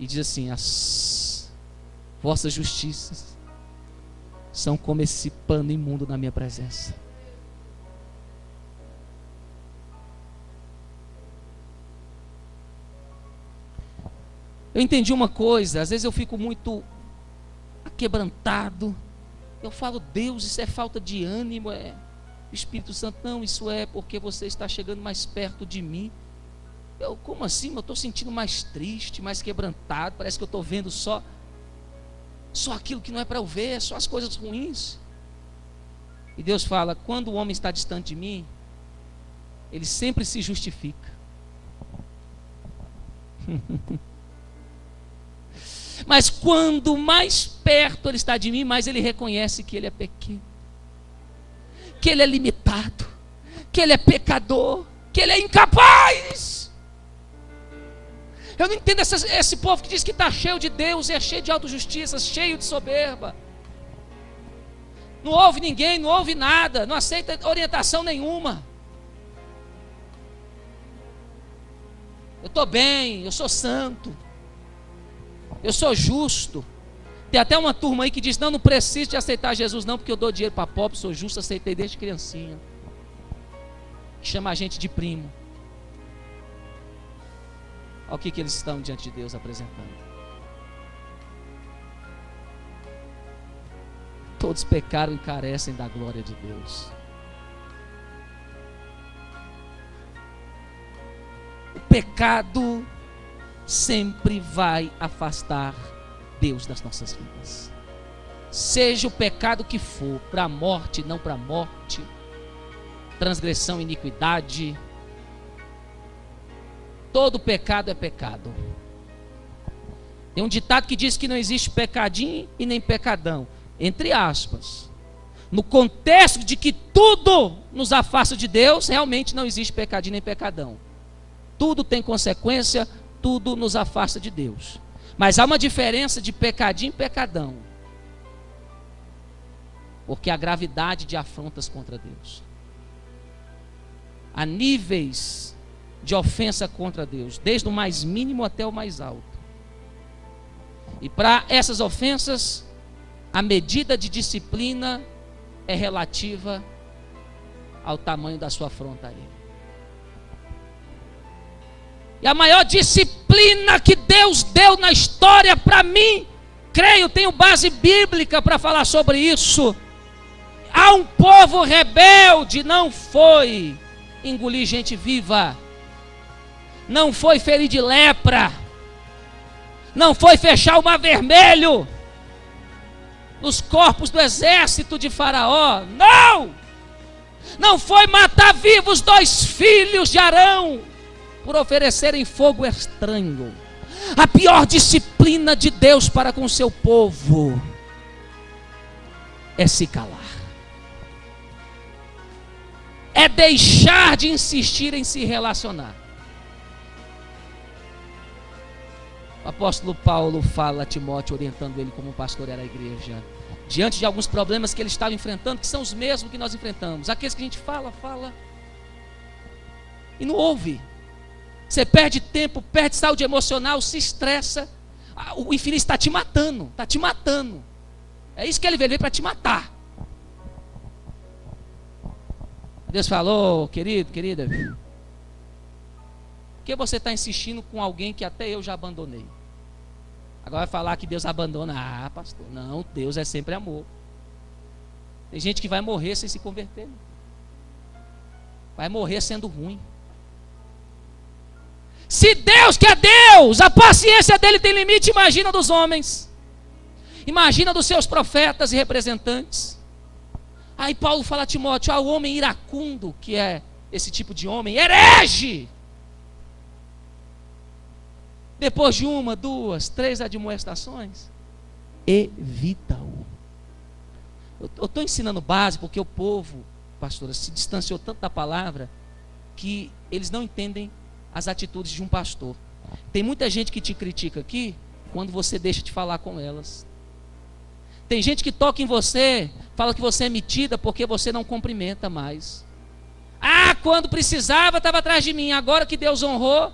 e diz assim: as vossas justiças são como esse pano imundo na minha presença. Eu entendi uma coisa, às vezes eu fico muito quebrantado, eu falo: Deus, isso é falta de ânimo, o Espírito Santo: não, isso é porque você está chegando mais perto de mim. Como assim? Eu estou sentindo mais triste, mais quebrantado, parece que eu estou vendo só aquilo que não é para eu ver, só as coisas ruins. E Deus fala: quando o homem está distante de mim, ele sempre se justifica. Mas quando mais perto ele está de mim, mais ele reconhece que ele é pequeno, que ele é limitado, que ele é pecador, que ele é incapaz. Eu não entendo esse povo que diz que está cheio de Deus, é cheio de autojustiça, cheio de soberba. Não ouve ninguém, não ouve nada, não aceita orientação nenhuma. Eu estou bem, eu sou santo, eu sou justo. Tem até uma turma aí que diz: não preciso de aceitar Jesus não, porque eu dou dinheiro para pobre, sou justo, aceitei desde criancinha. Chama a gente de primo. Olha o que eles estão diante de Deus apresentando. Todos pecaram e carecem da glória de Deus. O pecado sempre vai afastar Deus das nossas vidas. Seja o pecado que for, para a morte, não para a morte, transgressão, iniquidade, todo pecado é pecado. Tem um ditado que diz que não existe pecadinho e nem pecadão, entre aspas. No contexto de que tudo nos afasta de Deus, realmente não existe pecadinho nem pecadão. Tudo tem consequência, tudo nos afasta de Deus. Mas há uma diferença de pecadinho e pecadão, porque há gravidade de afrontas contra Deus. Há níveis de ofensa contra Deus, desde o mais mínimo até o mais alto. E para essas ofensas, a medida de disciplina é relativa ao tamanho da sua afronta a Ele. E a maior disciplina que Deus deu na história para mim, creio, tenho base bíblica para falar sobre isso. Há um povo rebelde, não foi engolir gente viva, não foi ferir de lepra, não foi fechar o mar vermelho nos corpos do exército de Faraó, não foi matar vivos 2 filhos de Arão por oferecerem fogo estranho. A pior disciplina de Deus para com o seu povo é se calar, é deixar de insistir em se relacionar. O apóstolo Paulo fala a Timóteo, orientando ele como pastorear a igreja, diante de alguns problemas que ele estava enfrentando, que são os mesmos que nós enfrentamos, aqueles que a gente fala e não ouve. Você perde tempo, perde saúde emocional, se estressa. O infeliz está te matando, é isso que ele veio para te matar. Deus falou: querido, querida, por que você está insistindo com alguém que até eu já abandonei? Agora vai falar que Deus abandona. Ah, pastor, não, Deus é sempre amor. Tem gente que vai morrer sem se converter, vai morrer sendo ruim. Se Deus, que é Deus, a paciência dele tem limite, imagina dos homens, imagina dos seus profetas e representantes. Aí Paulo fala a Timóteo: o homem iracundo, que é esse tipo de homem, herege, depois de 1, 2, 3 admoestações, evita-o. Eu estou ensinando base porque o povo, pastora, se distanciou tanto da palavra que eles não entendem as atitudes de um pastor. Tem muita gente que te critica aqui quando você deixa de falar com elas. Tem gente que toca em você, fala que você é metida porque você não cumprimenta mais. Ah, quando precisava estava atrás de mim, agora que Deus honrou.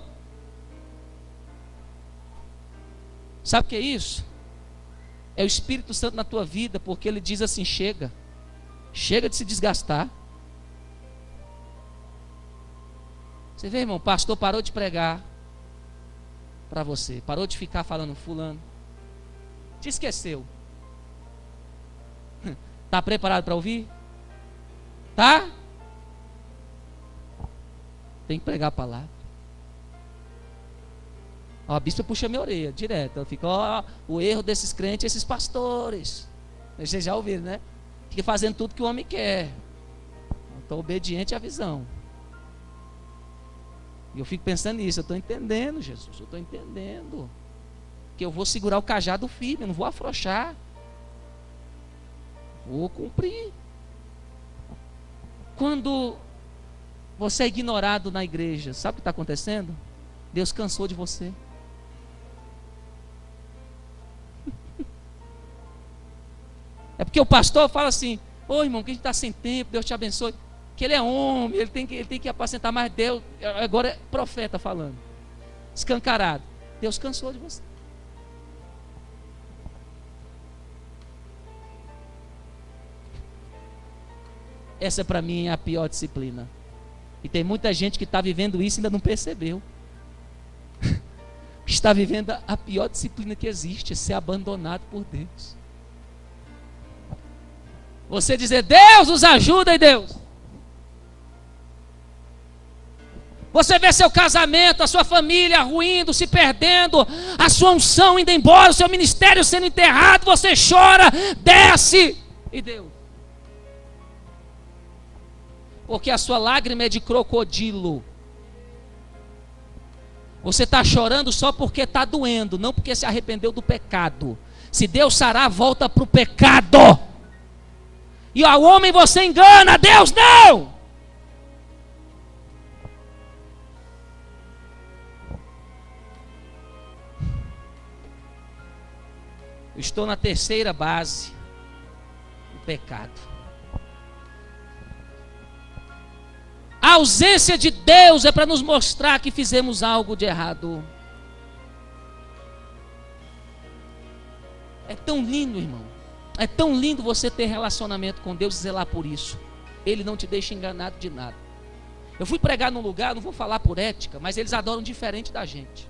Sabe o que é isso? É o Espírito Santo na tua vida, porque ele diz assim: chega de se desgastar. Você vê, irmão, o pastor parou de pregar para você, parou de ficar falando fulano, te esqueceu. Está preparado para ouvir? Tá? Tem que pregar a palavra. Ó, a bispa puxa minha orelha direto. Ela fica: ó, o erro desses crentes, esses pastores. Vocês já ouviram, né? Fica fazendo tudo que o homem quer. Estou obediente à visão. E eu fico pensando nisso. Eu estou entendendo, Jesus, eu estou entendendo que eu vou segurar o cajado firme, eu não vou afrouxar, vou cumprir. Quando você é ignorado na igreja, sabe o que está acontecendo? Deus cansou de você. É porque o pastor fala assim: ô irmão, que a gente está sem tempo, Deus te abençoe. Que ele é homem, ele tem que apacentar mais. Deus, agora é profeta falando, escancarado. Deus cansou de você. Essa para mim é a pior disciplina. E tem muita gente que está vivendo isso e ainda não percebeu. Está vivendo a pior disciplina que existe, é ser abandonado por Deus. Você dizer: Deus nos ajuda, e Deus. Você vê seu casamento, a sua família ruindo, se perdendo, a sua unção indo embora, o seu ministério sendo enterrado, você chora, desce, e Deus. Porque a sua lágrima é de crocodilo. Você está chorando só porque está doendo, não porque se arrependeu do pecado. Se Deus sarar, volta para o pecado. E ao homem você engana, Deus não. Eu estou na terceira base: o pecado. A ausência de Deus é para nos mostrar que fizemos algo de errado. É tão lindo, irmão. É tão lindo você ter relacionamento com Deus e zelar por isso. Ele não te deixa enganado de nada. Eu fui pregar num lugar, não vou falar por ética, mas eles adoram diferente da gente.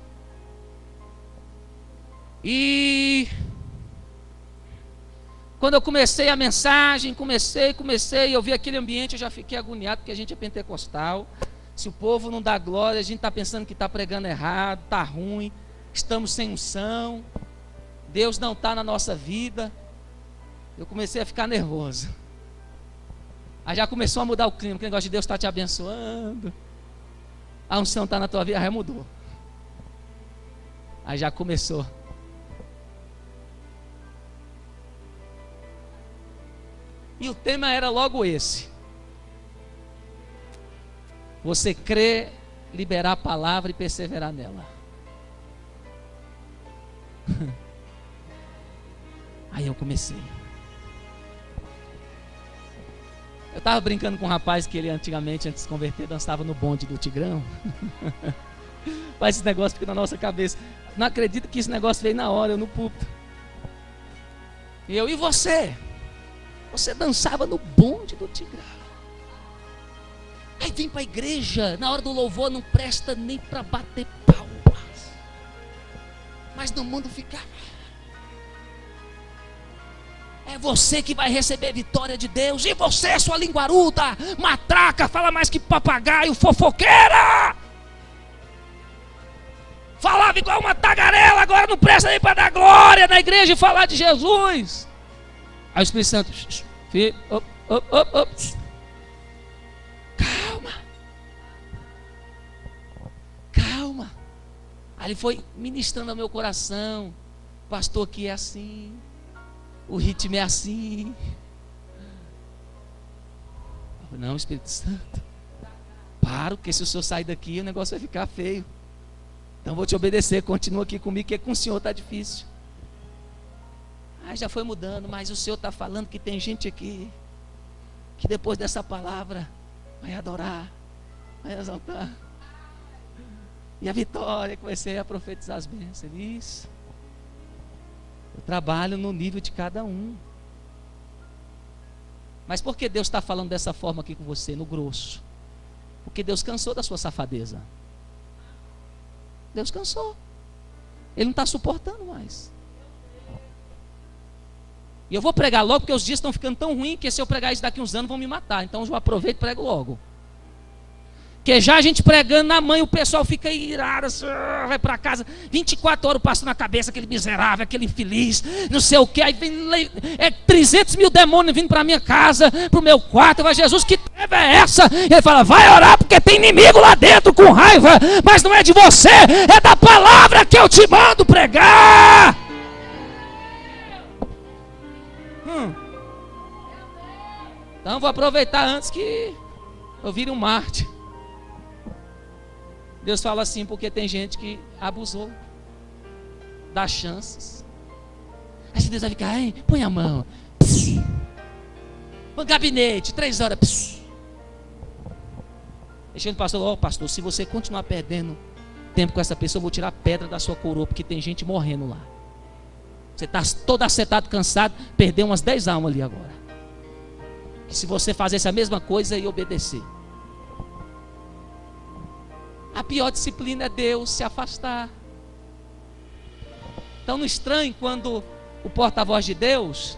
E quando eu comecei a mensagem, comecei, eu vi aquele ambiente, eu já fiquei agoniado, porque a gente é pentecostal. Se o povo não dá glória, a gente está pensando que está pregando errado, está ruim, estamos sem unção, Deus não está na nossa vida. Eu comecei a ficar nervoso. Aí já começou a mudar o clima, que o negócio de Deus está te abençoando, a unção está na tua vida, aí mudou. Aí já começou. E o tema era logo esse: você crer, liberar a palavra e perseverar nela. Aí eu comecei. Eu estava brincando com um rapaz que ele antigamente, antes de se converter, dançava no bonde do Tigrão. Mas esse negócio fica na nossa cabeça. Não acredito que esse negócio veio na hora, eu no púlpito. E você? Você dançava no bonde do Tigrão. Aí vem para a igreja, na hora do louvor não presta nem para bater palmas. Mas no mundo fica... É você que vai receber vitória de Deus. E você, sua linguaruda, matraca, fala mais que papagaio, fofoqueira. Falava igual uma tagarela, agora não presta nem para dar glória na igreja e falar de Jesus. Aí o Espírito Santo, filho, calma. Aí ele foi ministrando ao meu coração: pastor, que é assim, o ritmo é assim. Não, Espírito Santo, para, porque se o senhor sair daqui o negócio vai ficar feio. Então vou te obedecer, continua aqui comigo, que com o senhor está difícil. Aí já foi mudando, mas o senhor está falando que tem gente aqui que depois dessa palavra vai adorar, vai exaltar. E a vitória, comecei a profetizar as bênçãos. Isso. Eu trabalho no nível de cada um. Mas por que Deus está falando dessa forma aqui com você, no grosso? Porque Deus cansou da sua safadeza. Deus cansou. Ele não está suportando mais. E eu vou pregar logo, porque os dias estão ficando tão ruins que se eu pregar isso daqui uns anos vão me matar. Então eu aproveito e prego logo. Porque já a gente pregando na mãe, o pessoal fica irado, assim, vai para casa, 24 horas passando na cabeça, aquele miserável, aquele infeliz, não sei o que. Aí vem 300 mil demônios vindo para minha casa, para o meu quarto. Eu falo: Jesus, que treva é essa? E ele fala: vai orar, porque tem inimigo lá dentro com raiva, mas não é de você, é da palavra que eu te mando pregar. Então vou aproveitar antes que eu vire um mártir. Deus fala assim porque tem gente que abusou das chances. Aí Deus vai ficar: põe a mão, no gabinete, 3 horas. Deixando o pastor: pastor, se você continuar perdendo tempo com essa pessoa, eu vou tirar a pedra da sua coroa, porque tem gente morrendo lá. Você está todo acetado, cansado, perdeu umas 10 almas ali agora. E se você fizesse a mesma coisa e obedecer, a pior disciplina é Deus se afastar. Então não estranhe quando o porta-voz de Deus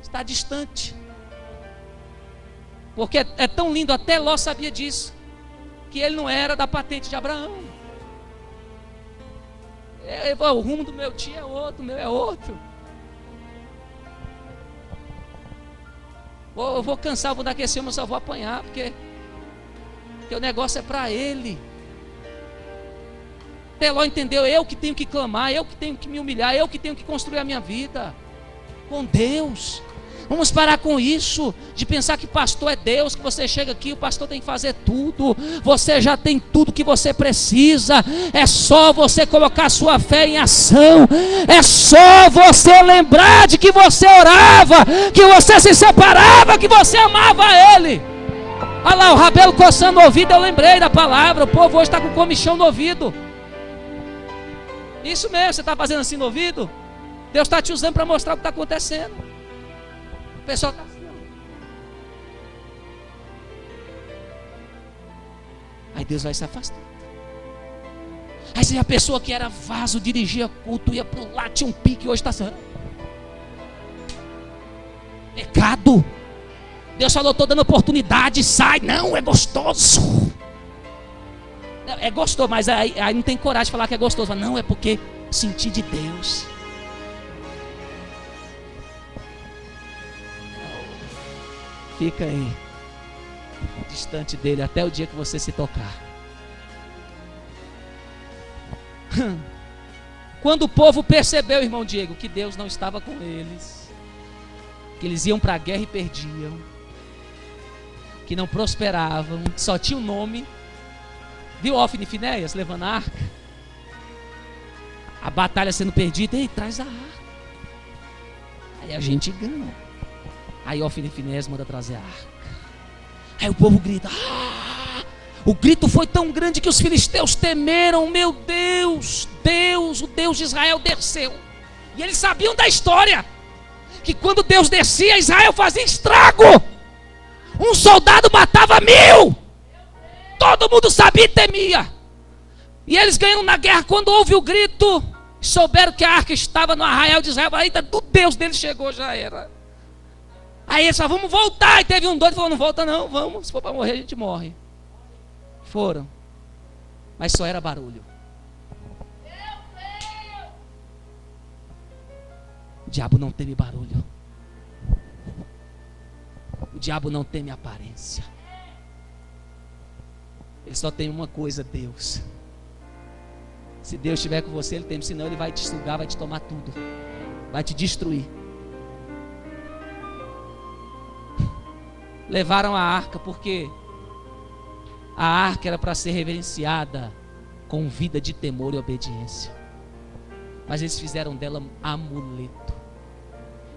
está distante. Porque é tão lindo, até Ló sabia disso, que ele não era da patente de Abraão. O rumo do meu tio é outro, o meu é outro. Eu vou cansar, eu vou dar aquecer, mas só vou apanhar, porque o negócio é para ele. Ló entendeu: eu que tenho que clamar, eu que tenho que me humilhar, eu que tenho que construir a minha vida com Deus. Vamos parar com isso, de pensar que pastor é Deus, que você chega aqui, o pastor tem que fazer tudo. Você já tem tudo que você precisa. É só você colocar sua fé em ação. É só você lembrar de que você orava, que você se separava, que você amava Ele. Olha lá, o Rabelo coçando o ouvido, eu lembrei da palavra. O povo hoje está com comichão no ouvido. Isso mesmo, você está fazendo assim no ouvido? Deus está te usando para mostrar o que está acontecendo. O pessoal está assim. Aí Deus vai se afastar. Aí se a pessoa que era vaso, dirigia culto, ia para o lado, tinha um pique, hoje está sendo pecado. Deus falou, estou dando oportunidade, sai. Não, é gostoso. É gostoso, mas aí não tem coragem de falar que é gostoso. Não, é porque senti de Deus. Fica aí, distante dele, até o dia que você se tocar. Quando o povo percebeu, irmão Diego, que Deus não estava com eles, que eles iam para a guerra e perdiam, que não prosperavam, que só tinha um nome. Viu Ofni e Finéias levando a arca? A batalha sendo perdida. Ei, traz a arca. Aí a gente ganha. Aí Ofni e Finéias manda trazer a arca. Aí o povo grita. O grito foi tão grande que os filisteus temeram. Meu Deus, Deus, o Deus de Israel desceu. E eles sabiam da história, que quando Deus descia, Israel fazia estrago. Um soldado matava 1000. Todo mundo sabia e temia. E eles ganham na guerra. Quando houve o grito, souberam que a arca estava no arraial de Israel. Eita, do Deus deles chegou, já era. Aí eles falaram, vamos voltar. E teve um doido que falou, não volta não, vamos. Se for para morrer, a gente morre. Foram. Mas só era barulho. O diabo não teme barulho. O diabo não teme aparência. Ele só tem uma coisa, Deus. Se Deus estiver com você, ele teme. Senão ele vai te sugar, vai te tomar tudo. Vai te destruir. Levaram a arca porque a arca era para ser reverenciada com vida de temor e obediência. Mas eles fizeram dela amuleto.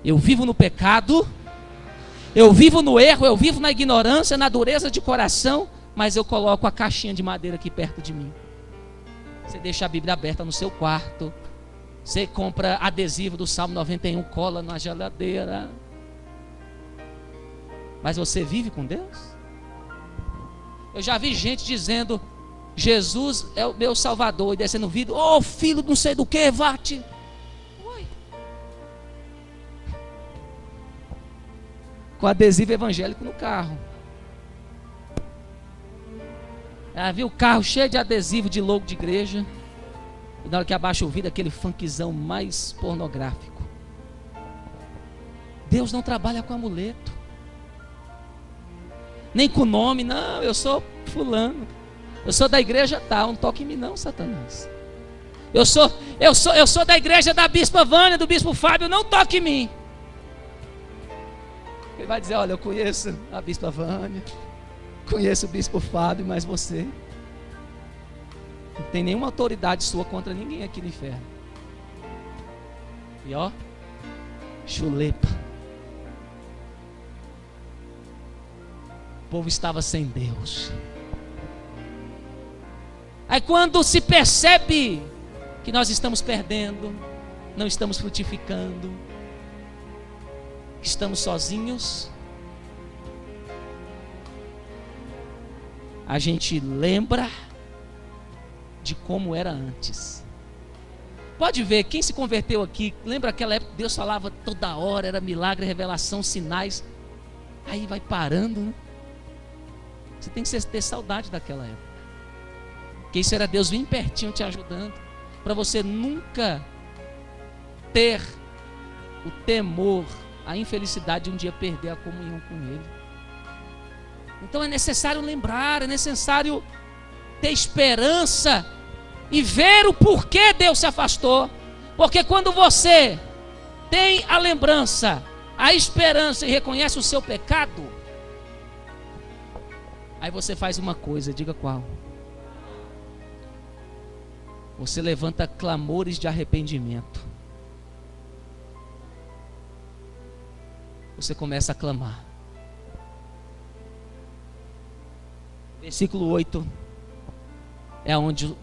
Eu vivo no pecado, eu vivo no erro, eu vivo na ignorância, na dureza de coração, mas eu coloco a caixinha de madeira aqui perto de mim. Você deixa a Bíblia aberta no seu quarto, você compra adesivo do Salmo 91, cola na geladeira. Mas você vive com Deus? Eu já vi gente dizendo, Jesus é o meu Salvador, e descendo o vidro, ô filho não sei do que, vá-te. Oi. Com adesivo evangélico no carro. Viu o carro cheio de adesivo de logo de igreja, e na hora que abaixa o vidro, aquele funkzão mais pornográfico. Deus não trabalha com amuleto, nem com nome. Não, eu sou fulano, eu sou da igreja tal, não toque em mim não, Satanás. Eu sou da igreja da bispa Vânia, do bispo Fábio, não toque em mim. Ele vai dizer, olha, eu conheço a bispa Vânia, conheço o bispo Fábio, mas você não tem nenhuma autoridade sua contra ninguém aqui no inferno. E ó, chulepa. O povo estava sem Deus. Aí quando se percebe que nós estamos perdendo, não estamos frutificando, estamos sozinhos, a gente lembra de como era antes. Pode ver, quem se converteu aqui, lembra aquela época que Deus falava toda hora, era milagre, revelação, sinais. Aí vai parando, né? Você tem que ter saudade daquela época, porque isso era Deus bem pertinho te ajudando, para você nunca ter o temor, a infelicidade de um dia perder a comunhão com Ele. Então é necessário lembrar, é necessário ter esperança e ver o porquê Deus se afastou. Porque quando você tem a lembrança, a esperança e reconhece o seu pecado, aí você faz uma coisa, diga qual? Você levanta clamores de arrependimento. Você começa a clamar. Versículo 8 é onde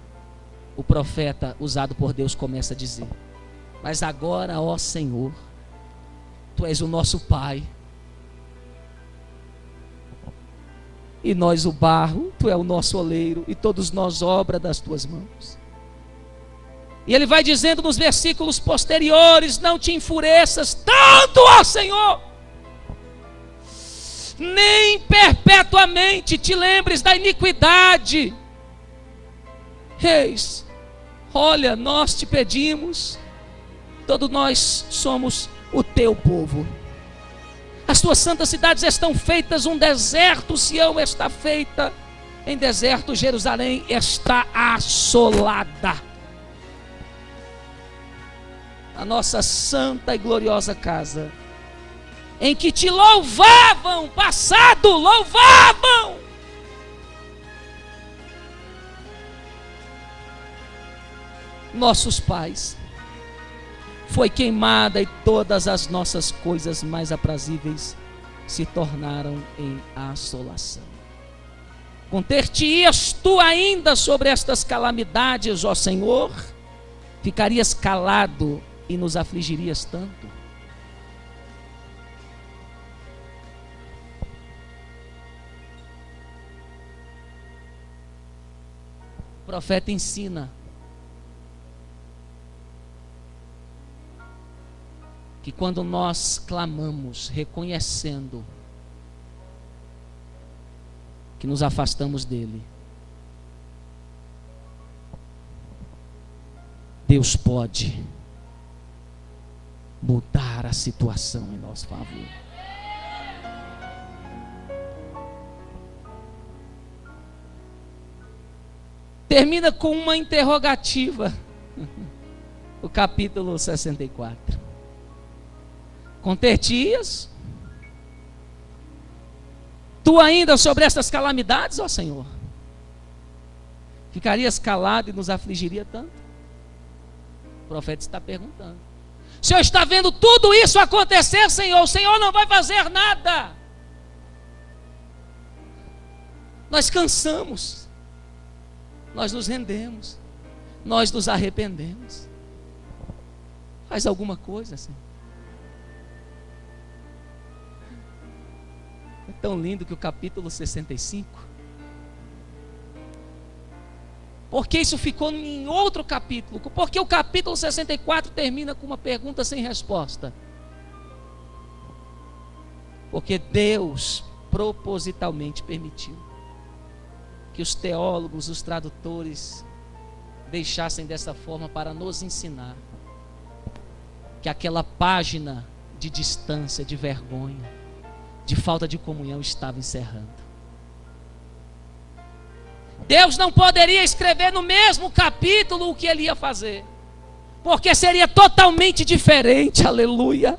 o profeta usado por Deus começa a dizer: mas agora, ó Senhor, Tu és o nosso Pai, e nós o barro, Tu é o nosso oleiro, e todos nós obra das Tuas mãos. E ele vai dizendo nos versículos posteriores: não te enfureças tanto, ó Senhor, nem perpetuamente te lembres da iniquidade. Reis, olha, nós te pedimos, todos nós somos o teu povo. As tuas santas cidades estão feitas um deserto, Sião está feita em deserto, Jerusalém está assolada. A nossa santa e gloriosa casa, em que te louvavam, passado, louvavam. Nossos pais, foi queimada, e todas as nossas coisas mais aprazíveis se tornaram em assolação. Conter-te-ias tu ainda sobre estas calamidades, ó Senhor? Ficarias calado e nos afligirias tanto? O profeta ensina que quando nós clamamos, reconhecendo que nos afastamos dele, Deus pode mudar a situação em nosso favor. Termina com uma interrogativa, o capítulo 64. Conter-te-ias tu ainda sobre estas calamidades, ó Senhor? Ficarias calado e nos afligiria tanto? O profeta está perguntando. O Senhor está vendo tudo isso acontecer, Senhor? O Senhor não vai fazer nada. Nós cansamos, nós nos rendemos, nós nos arrependemos. Faz alguma coisa, Senhor. É tão lindo que o capítulo 65, porque isso ficou em outro capítulo, porque o capítulo 64 termina com uma pergunta sem resposta. Porque Deus propositalmente permitiu que os teólogos, os tradutores deixassem dessa forma para nos ensinar que aquela página de distância, de vergonha, de falta de comunhão estava encerrando. Deus não poderia escrever no mesmo capítulo o que ele ia fazer, porque seria totalmente diferente, aleluia.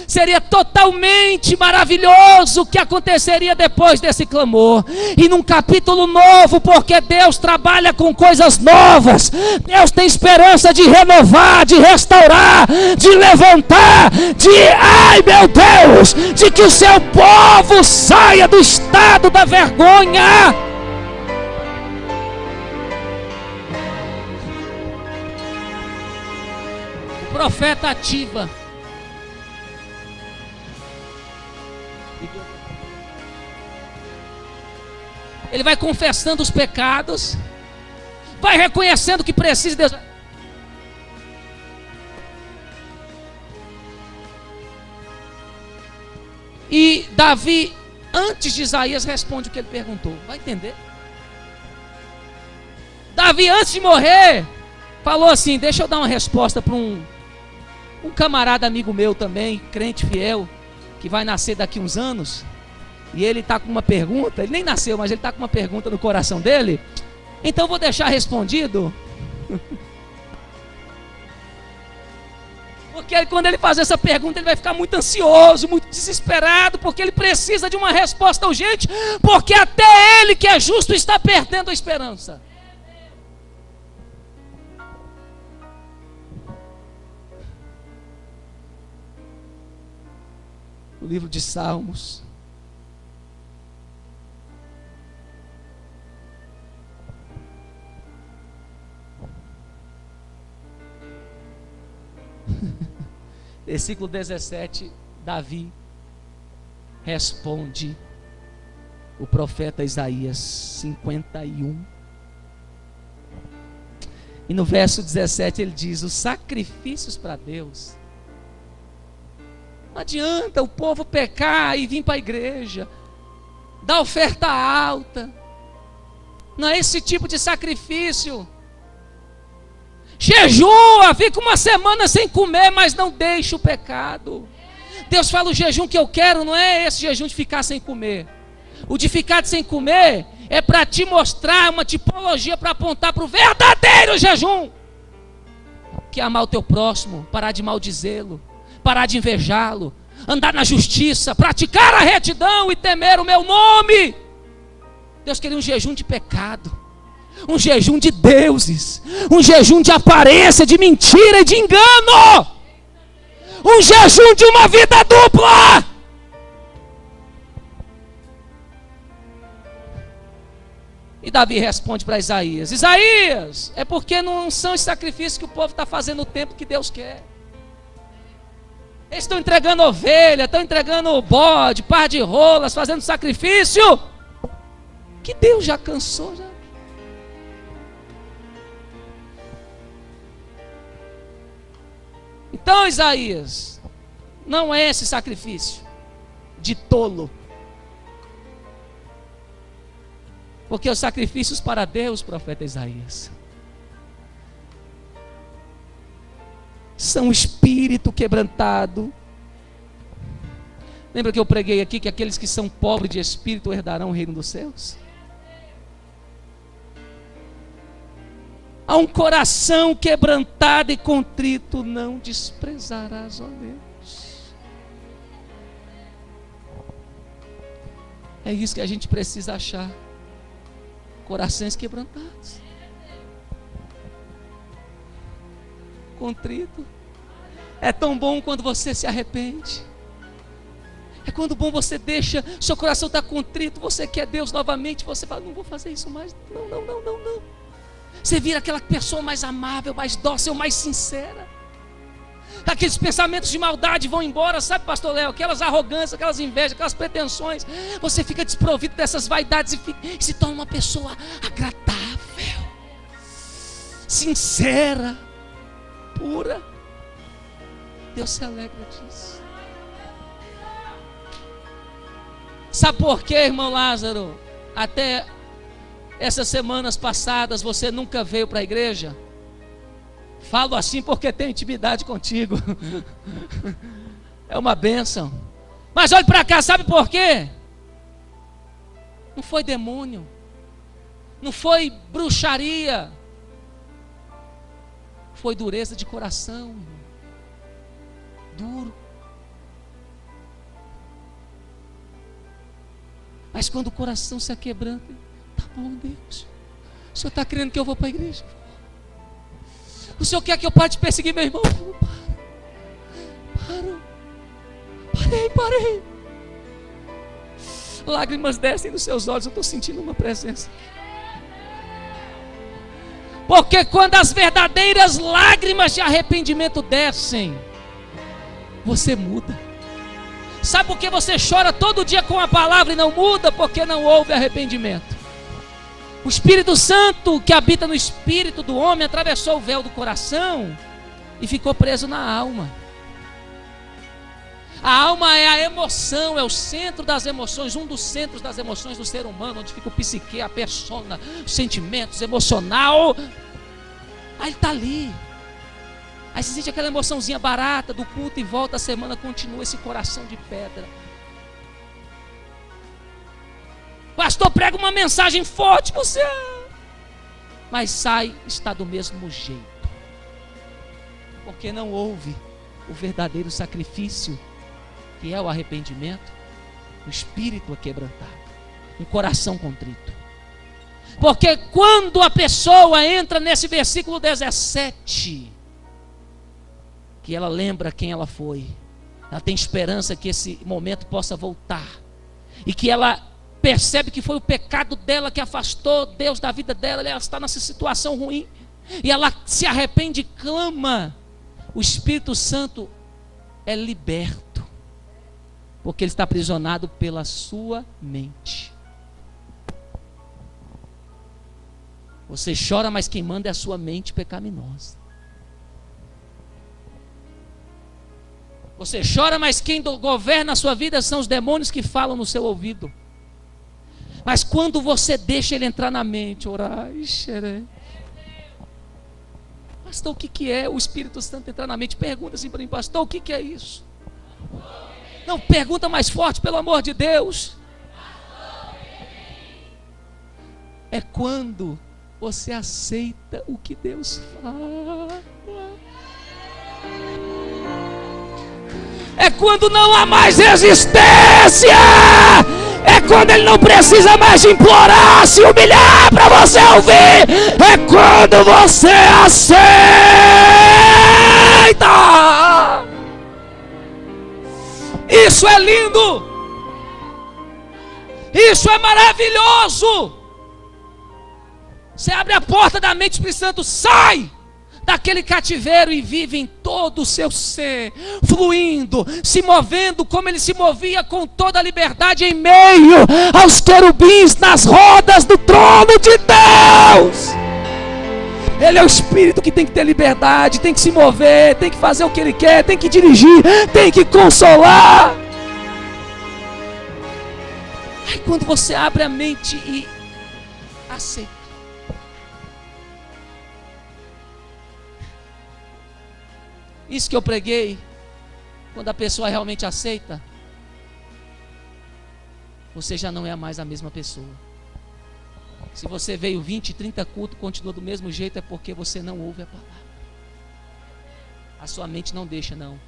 Seria totalmente maravilhoso o que aconteceria depois desse clamor. E num capítulo novo, porque Deus trabalha com coisas novas. Deus tem esperança de renovar, de restaurar, de levantar, ai meu Deus, de que o seu povo saia do estado da vergonha. O profeta ativa. Ele vai confessando os pecados, vai reconhecendo que precisa de Deus. E Davi, antes de Isaías, responde o que ele perguntou. Vai entender? Davi, antes de morrer, falou assim: deixa eu dar uma resposta para um camarada amigo meu também, crente fiel, que vai nascer daqui uns anos. E ele está com uma pergunta, ele nem nasceu, mas ele está com uma pergunta no coração dele. Então eu vou deixar respondido. Porque quando ele fazer essa pergunta, ele vai ficar muito ansioso, muito desesperado, porque ele precisa de uma resposta urgente, porque até ele que é justo está perdendo a esperança. O livro de Salmos Versículo 17, Davi responde o profeta Isaías 51. E no verso 17 ele diz: os sacrifícios para Deus. Não adianta o povo pecar e vir para a igreja, dar oferta alta. Não é esse tipo de sacrifício. Jejua, fica uma semana sem comer, mas não deixa o pecado. Deus fala: o jejum que eu quero não é esse jejum de ficar sem comer. O de ficar sem comer é para te mostrar uma tipologia para apontar para o verdadeiro jejum, que é amar o teu próximo, parar de maldizê-lo, parar de invejá-lo, andar na justiça, praticar a retidão e temer o meu nome. Deus queria um jejum de pecado, um jejum de deuses, um jejum de aparência, de mentira e de engano, um jejum de uma vida dupla. E Davi responde para Isaías: Isaías, é porque não são os sacrifícios que o povo está fazendo no tempo que Deus quer. Eles estão entregando ovelha, estão entregando bode, par de rolas, fazendo sacrifício que Deus já cansou já. Então, Isaías, não é esse sacrifício de tolo. Porque os sacrifícios para Deus, profeta Isaías, são o espírito quebrantado. Lembra que eu preguei aqui que aqueles que são pobres de espírito herdarão o reino dos céus? A um coração quebrantado e contrito não desprezarás, ó Deus. É isso que a gente precisa achar. Corações quebrantados, contrito. É tão bom quando você se arrepende. É quando bom você deixa, seu coração está contrito, você quer Deus novamente, você fala: não vou fazer isso mais, não. Você vira aquela pessoa mais amável, mais dócil, mais sincera. Aqueles pensamentos de maldade vão embora, sabe, pastor Léo? Aquelas arrogâncias, aquelas invejas, aquelas pretensões. Você fica desprovido dessas vaidades e se torna uma pessoa agradável, sincera, pura. Deus se alegra disso. Sabe por quê, irmão Lázaro? Até essas semanas passadas você nunca veio para a igreja? Falo assim porque tenho intimidade contigo. É uma bênção. Mas olhe para cá, sabe por quê? Não foi demônio, não foi bruxaria, foi dureza de coração, duro. Mas quando o coração se aquebranta, tá bom, Deus, o Senhor está querendo que eu vou para a igreja? O Senhor quer que eu pare de perseguir meu irmão? Parei. Lágrimas descem dos seus olhos, eu estou sentindo uma presença. Porque quando as verdadeiras lágrimas de arrependimento descem, você muda. Sabe por que você chora todo dia com a palavra e não muda? Porque não houve arrependimento. O Espírito Santo que habita no espírito do homem atravessou o véu do coração e ficou preso na alma. A alma é a emoção, é o centro das emoções, um dos centros das emoções do ser humano, onde fica o psique, a persona, os sentimentos, emocional. Aí ele está ali. Aí você sente aquela emoçãozinha barata do culto e volta a semana, continua esse coração de pedra. Pastor, prega uma mensagem forte, você, mas sai, está do mesmo jeito, porque não houve o verdadeiro sacrifício, que é o arrependimento, o espírito aquebrantado, um coração contrito. Porque quando a pessoa entra nesse versículo 17, que ela lembra quem ela foi, ela tem esperança que esse momento possa voltar, e que ela percebe que foi o pecado dela que afastou Deus da vida dela, ela está nessa situação ruim, e ela se arrepende e clama, O Espírito Santo é liberto, porque ele está aprisionado pela sua mente. Você chora, mas quem manda é a sua mente pecaminosa. Você chora, mas quem governa a sua vida são os demônios que falam no seu ouvido. Mas quando você deixa ele entrar na mente, orar, pastor, o que é o Espírito Santo entrar na mente? Pergunta assim para mim, pastor, o que é isso? Não, pergunta mais forte, pelo amor de Deus. É quando você aceita o que Deus fala. É quando não há mais resistência. É quando ele não precisa mais de implorar, se humilhar para você ouvir. É quando você aceita. Isso é lindo. Isso é maravilhoso. Você abre a porta da mente, Espírito Santo sai daquele cativeiro e vive em todo o seu ser, fluindo, se movendo como ele se movia com toda a liberdade em meio aos querubins nas rodas do trono de Deus. Ele é o Espírito que tem que ter liberdade, tem que se mover, tem que fazer o que ele quer, tem que dirigir, tem que consolar. Aí quando você abre a mente e aceita, isso que eu preguei, quando a pessoa realmente aceita, você já não é mais a mesma pessoa. Se você veio 20, 30 cultos, continua do mesmo jeito, é porque você não ouve a palavra. A sua mente não deixa, não.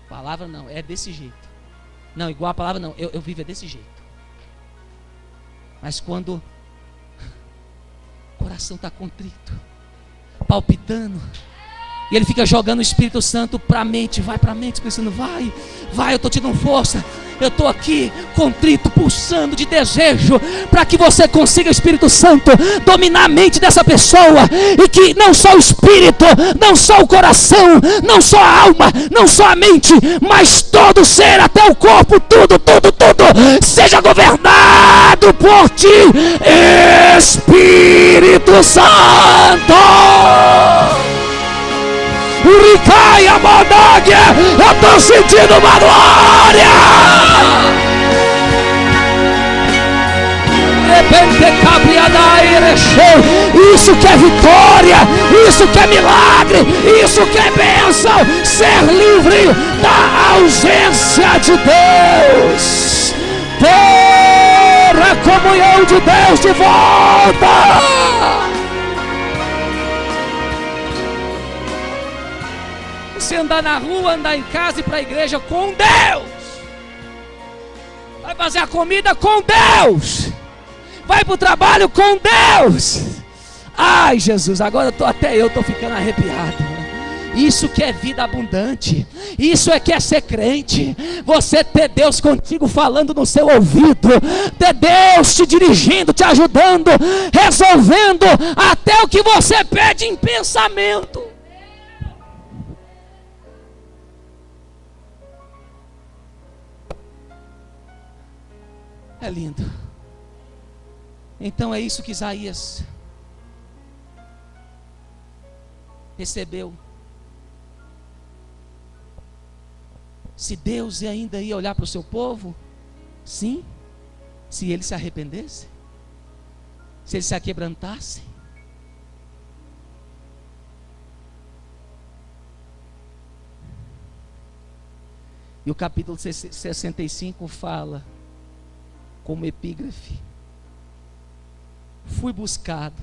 Palavra não, é desse jeito. Não, igual a palavra não, eu vivo é desse jeito. Mas quando o coração está contrito, palpitando, e ele fica jogando o Espírito Santo para a mente, vai para a mente, pensando, vai, eu estou te dando força, eu estou aqui contrito, pulsando de desejo, para que você consiga, Espírito Santo, dominar a mente dessa pessoa, e que não só o Espírito, não só o coração, não só a alma, não só a mente, mas todo o ser, até o corpo, tudo, seja governado por ti, Espírito Santo. Uricaia Modáguia, eu estou sentindo uma glória. Isso que é vitória, isso que é milagre, isso que é bênção, ser livre da ausência de Deus, ter a comunhão de Deus de volta. Você andar na rua, andar em casa e ir para a igreja com Deus. Vai fazer a comida com Deus. Vai para o trabalho com Deus. Ai, Jesus, agora até eu estou ficando arrepiado. Isso que é vida abundante. Isso é que é ser crente. Você ter Deus contigo falando no seu ouvido. Ter Deus te dirigindo, te ajudando, resolvendo até o que você pede em pensamento. É lindo. Então é isso que Isaías recebeu. Se Deus ainda ia olhar para o seu povo, sim, se ele se arrependesse, se ele se aquebrantasse. E o capítulo 65 fala, como epígrafe, fui buscado,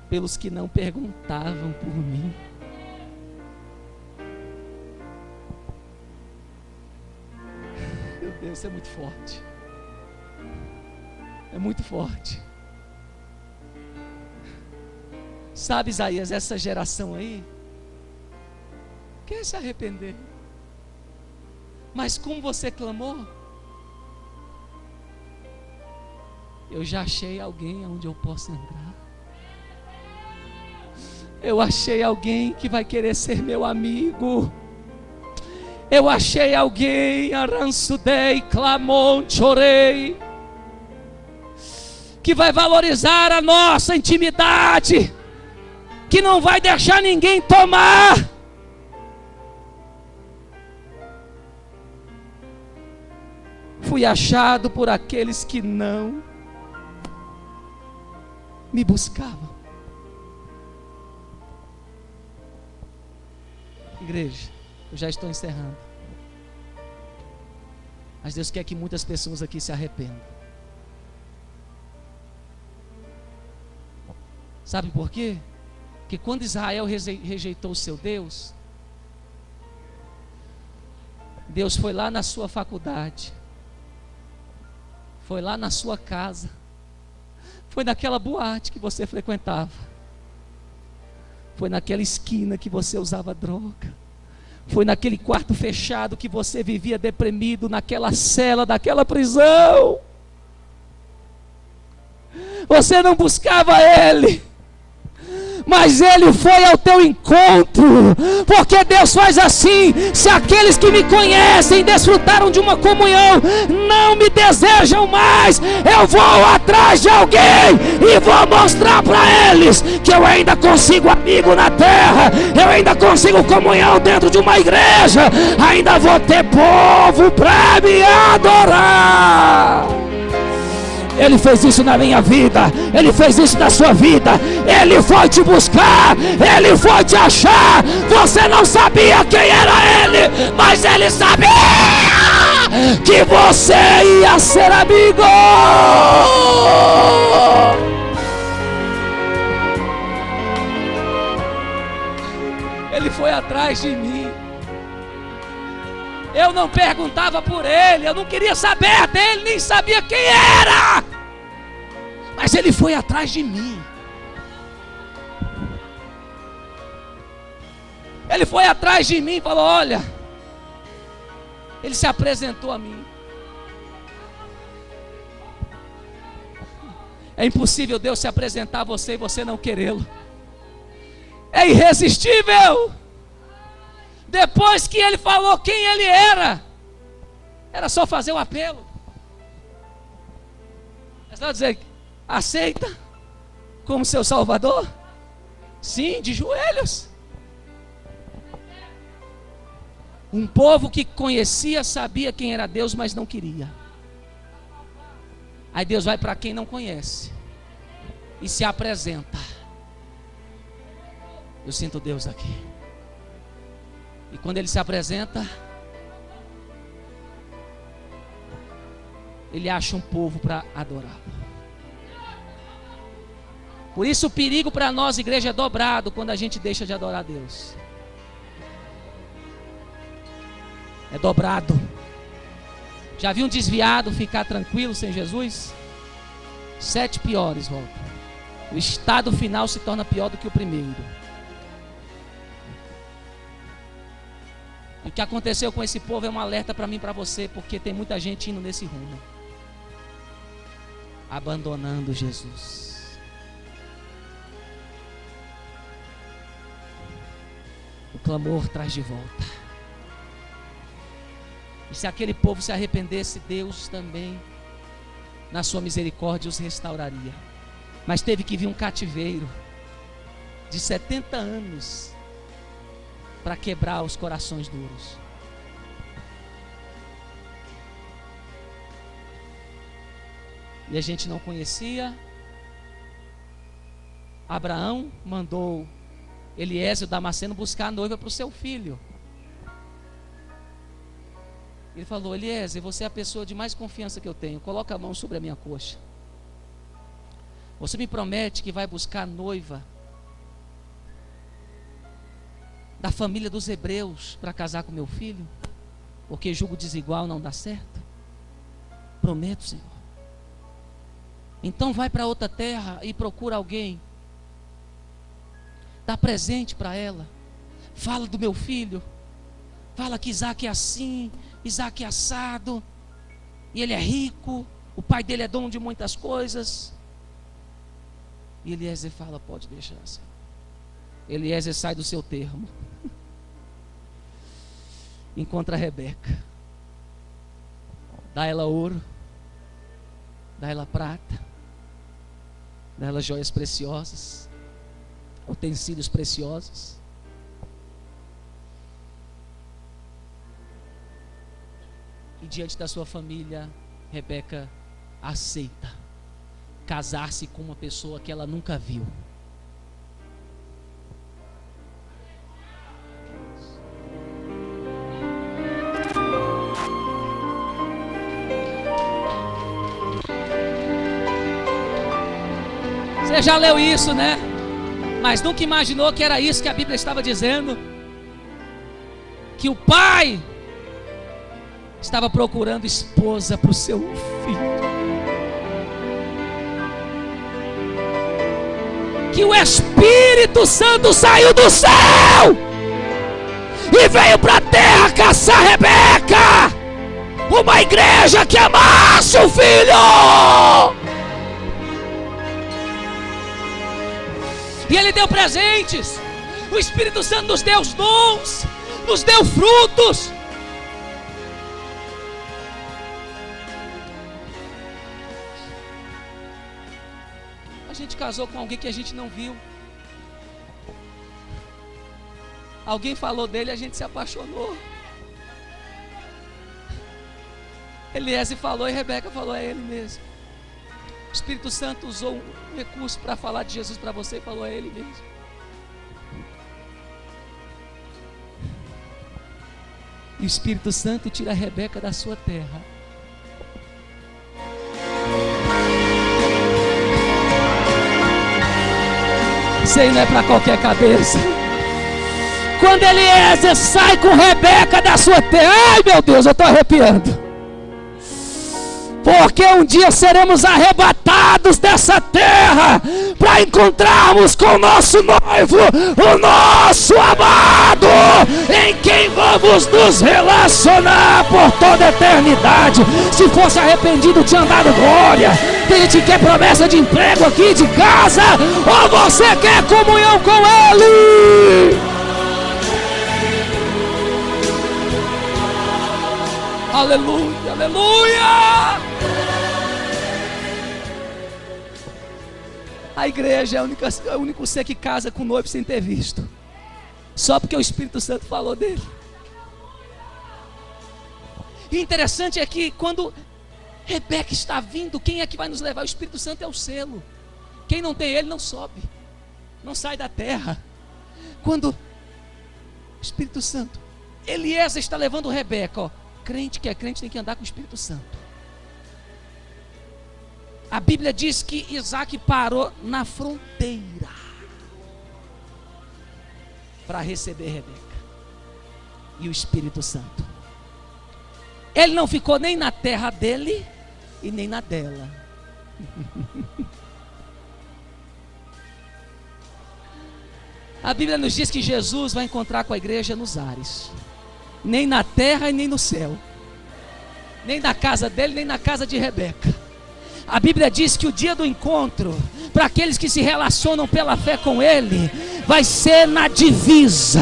pelos que não perguntavam por mim. Meu Deus, isso é muito forte. É muito forte. Sabe, Isaías, essa geração aí quer se arrepender. Mas como você clamou, eu já achei alguém onde eu posso entrar. Eu achei alguém que vai querer ser meu amigo. Eu achei alguém, arransudei, clamou, chorei, que vai valorizar a nossa intimidade, que não vai deixar ninguém tomar. Fui achado por aqueles que não me buscavam. Igreja, eu já estou encerrando. Mas Deus quer que muitas pessoas aqui se arrependam. Sabe por quê? Porque quando Israel rejeitou o seu Deus, Deus foi lá na sua faculdade, foi lá na sua casa, foi naquela boate que você frequentava, foi naquela esquina que você usava droga, foi naquele quarto fechado que você vivia deprimido, naquela cela daquela prisão. Você não buscava Ele, mas Ele foi ao teu encontro, porque Deus faz assim: se aqueles que me conhecem desfrutaram de uma comunhão, não me desejam mais, eu vou atrás de alguém e vou mostrar para eles que eu ainda consigo amigo na terra, eu ainda consigo comunhão dentro de uma igreja, ainda vou ter povo para me adorar. Ele fez isso na minha vida, Ele fez isso na sua vida, Ele foi te buscar, Ele foi te achar. Você não sabia quem era Ele, mas Ele sabia que você ia ser amigo. Ele foi atrás de mim. Eu não perguntava por Ele, eu não queria saber dele, nem sabia quem era, mas Ele foi atrás de mim. Ele foi atrás de mim e falou: olha, Ele se apresentou a mim. É impossível Deus se apresentar a você e você não querê-lo. É irresistível. Depois que Ele falou quem Ele era só fazer o apelo. É só dizer: aceita como seu Salvador? Sim, de joelhos. Um povo que conhecia, sabia quem era Deus, mas não queria. Aí Deus vai para quem não conhece e se apresenta. Eu sinto Deus aqui. E quando Ele se apresenta, Ele acha um povo para adorar. Por isso o perigo para nós, igreja, é dobrado quando a gente deixa de adorar a Deus. É dobrado. Já viu um desviado ficar tranquilo sem Jesus? 7 piores voltam. O estado final se torna pior do que o primeiro. O que aconteceu com esse povo é um alerta para mim e para você, porque tem muita gente indo nesse rumo, abandonando Jesus. O clamor traz de volta. E se aquele povo se arrependesse, Deus também, na sua misericórdia, os restauraria. Mas teve que vir um cativeiro de 70 anos para quebrar os corações duros. E a gente não conhecia. Abraão mandou Eliezer, o Damasceno, buscar a noiva para o seu filho. Ele falou: Eliezer, você é a pessoa de mais confiança que eu tenho, coloca a mão sobre a minha coxa. Você me promete que vai buscar a noiva da família dos hebreus para casar com meu filho? Porque julgo desigual não dá certo. Prometo, Senhor. Então vai para outra terra e procura alguém, dá presente para ela, fala do meu filho, fala que Isaac é assim, Isaac é assado, e ele é rico, o pai dele é dono de muitas coisas. E Eliezer fala: pode deixar, Senhor. Eliezer sai do seu termo, encontra a Rebeca, dá ela ouro, dá ela prata, dá ela joias preciosas, utensílios preciosos. E diante da sua família, Rebeca aceita casar-se com uma pessoa que ela nunca viu. Você já leu isso, né? Mas nunca imaginou que era isso que a Bíblia estava dizendo? Que o pai estava procurando esposa para o seu filho. Que o Espírito Santo saiu do céu e veio para a terra caçar Rebeca, uma igreja que amasse o filho. E Ele deu presentes. O Espírito Santo nos deu os dons, nos deu frutos. A gente casou com alguém que a gente não viu. Alguém falou dele e a gente se apaixonou. Eliezer falou e Rebeca falou: é ele mesmo. O Espírito Santo usou um recurso para falar de Jesus para você e falou: é ele mesmo. E o Espírito Santo tira a Rebeca da sua terra. Isso aí não é para qualquer cabeça. Quando Eliezer sai com Rebeca da sua terra, ai meu Deus, eu estou arrepiando. Porque um dia seremos arrebatados dessa terra para encontrarmos com o nosso noivo, o nosso amado, em quem vamos nos relacionar por toda a eternidade. Se fosse arrependido, tinha dado glória. Tem gente que quer promessa de emprego aqui, de casa, ou você quer comunhão com Ele? Aleluia, aleluia! A igreja é o único ser que casa com o noivo sem ter visto, só porque o Espírito Santo falou dele. E interessante é que quando Rebeca está vindo, quem é que vai nos levar? O Espírito Santo é o selo. Quem não tem ele não sobe, não sai da terra. Quando o Espírito Santo, Eliezer está levando Rebeca, ó. Crente que é crente tem que andar com o Espírito Santo. A Bíblia diz que Isaac parou na fronteira para receber Rebeca e o Espírito Santo. Ele não ficou nem na terra dele e nem na dela. A Bíblia nos diz que Jesus vai encontrar com a igreja nos ares. Nem na terra e nem no céu. Nem na casa dele, nem na casa de Rebeca. A Bíblia diz que o dia do encontro, para aqueles que se relacionam pela fé com ele, vai ser na divisa.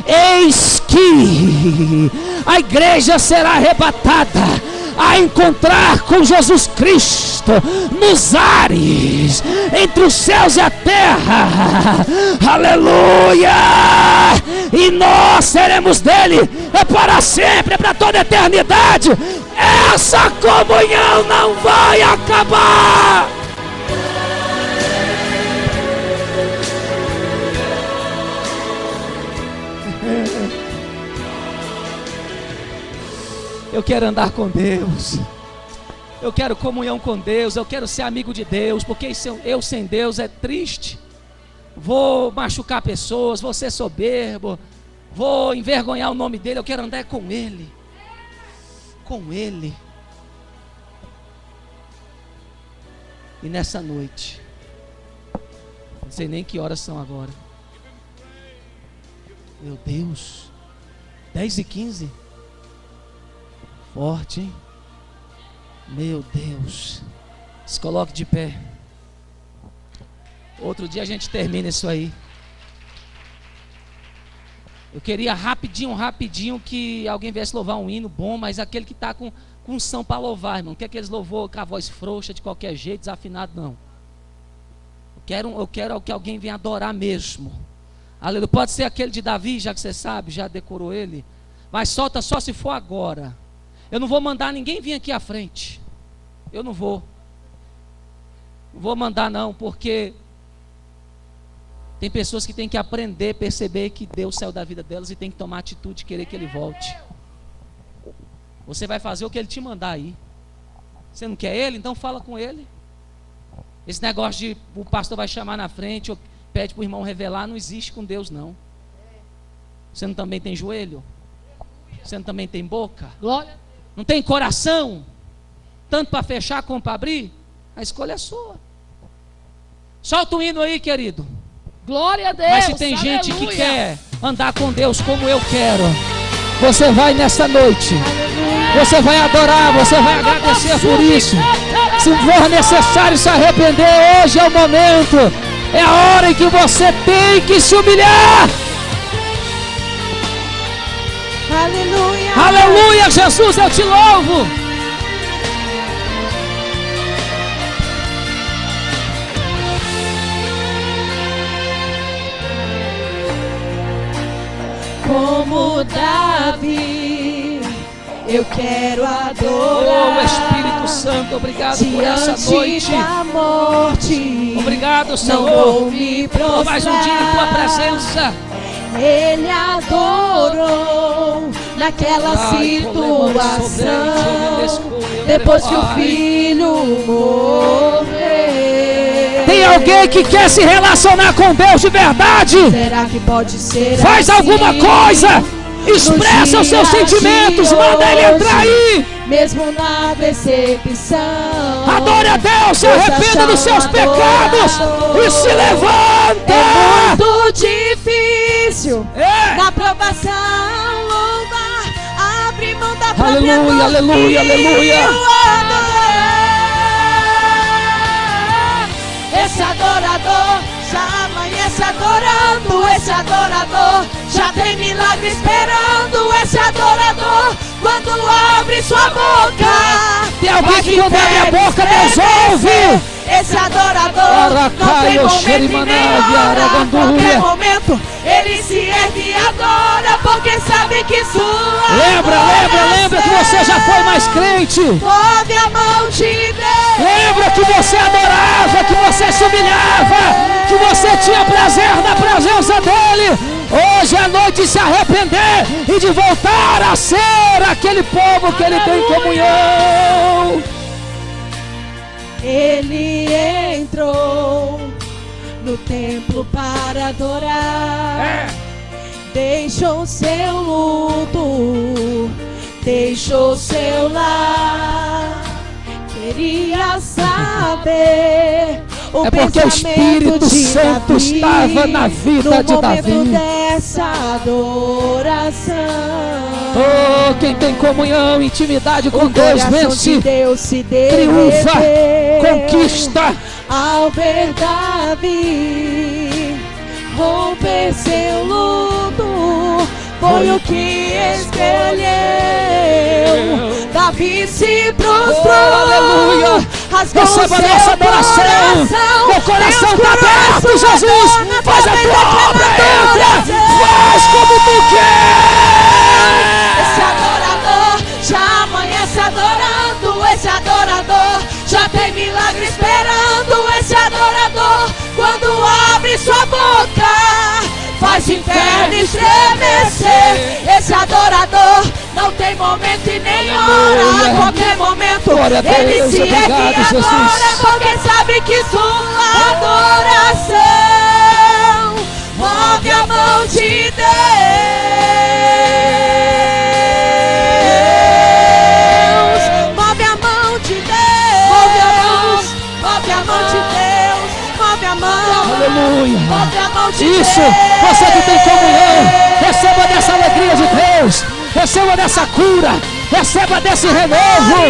Eis que a igreja será arrebatada a encontrar com Jesus Cristo nos ares, entre os céus e a terra. Aleluia! E nós seremos dele, é para sempre, é para toda a eternidade. Essa comunhão não vai acabar. Eu quero andar com Deus, eu quero comunhão com Deus, eu quero ser amigo de Deus, porque eu sem Deus é triste. Vou machucar pessoas, vou ser soberbo, vou envergonhar o nome dele. Eu quero andar com Ele, com Ele. E nessa noite, não sei nem que horas são agora. Meu Deus, 10h15. Forte, hein? Meu Deus. Se coloque de pé. Outro dia a gente termina isso aí. Eu queria rapidinho que alguém viesse louvar um hino bom, mas aquele que está com unção para louvar, irmão. Não quer aqueles louvor com a voz frouxa, de qualquer jeito, desafinado, não. Eu quero que alguém venha adorar mesmo. Aleluia. Pode ser aquele de Davi, já que você sabe, já decorou ele. Mas solta só se for agora. Eu não vou mandar ninguém vir aqui à frente. Eu não vou. Não vou mandar não, porque tem pessoas que têm que aprender, perceber que Deus saiu da vida delas e tem que tomar atitude de querer que Ele volte. Você vai fazer o que Ele te mandar aí. Você não quer Ele? Então fala com Ele. Esse negócio de o pastor vai chamar na frente ou pede para o irmão revelar, não existe com Deus não. Você não também tem joelho? Você não também tem boca? Glória. Não tem coração? Tanto para fechar como para abrir? A escolha é sua. Solta o hino aí, querido. Glória a Deus. Mas se tem gente que Aleluia. quer andar com Deus como eu quero, você vai nessa noite. Você vai adorar, você vai agradecer por isso. Se for necessário se arrepender, hoje é o momento. É a hora em que você tem que se humilhar. Aleluia. Aleluia, Jesus, eu te louvo. Como Davi, eu quero adorar. Oh, Espírito Santo, obrigado por essa diante noite. da morte. Obrigado, Não Senhor, vou me por mais um dia em tua prostrar. presença. Ele adorou naquela situação, depois que o filho morreu. Tem alguém que quer se relacionar com Deus de verdade? Será que pode ser Faz assim? alguma coisa. Expressa os seus sentimentos. Manda ele entrar aí. Mesmo na decepção. Adore a Deus, se arrependa dos seus pecados e se levanta. É muito difícil É. na provação louvar, abre mão da própria Aleluia, dor aleluia, e aleluia. o adorar. Esse adorador já amanhece adorando. Esse adorador já tem milagre esperando. Esse adorador, quando abre sua boca, Tem alguém vai que quando abre a inferno boca, Deus estremecer. ouve. Esse adorador não tem Aracaio, momento e nem Xerimanávia, hora. A Aragandúria. qualquer momento ele se ergue e adora, porque sabe que sua Lembra que você já foi mais crente. move a mão de Deus. Lembra que você adorava, que você se humilhava, que você tinha prazer na presença dele. Hoje é noite de se arrepender e de voltar a ser aquele povo que ele tem em comunhão. Ele entrou no templo para adorar. Deixou seu luto, deixou seu lar. Queria saber o É porque o pensamento Espírito de Santo Davi estava na vida no de momento Davi. dessa adoração. Oh, quem tem comunhão, intimidade com O Deus, coração vence, de Deus se triunfa, derreteu conquista. ao ver Davi romper seu luto, foi o que escolheu. Davi se prostrou, aleluia. rasgou o seu Receba a nossa adoração. coração. Meu coração Deus está aberto, coração Jesus. adora, Faz a também tua obra, entra. adoração. Faz como tu quer. Esse adorador já amanhece adorando. Esse adorador já tem milagre esperando. Esse adorador, quando abre sua boca, faz o inferno estremecer. Esse adorador não tem momento e nem hora. A qualquer momento Glória a Deus, ele se ergue obrigado, e adora, Jesus. porque sabe que sua adoração move a mão de Deus. Move a mão de Deus. Move a mão. Move a mão de Deus. Move a mão. Aleluia. Move a mão de Isso, Deus. você que tem comunhão, receba dessa alegria de Deus, receba dessa cura, receba desse renovo.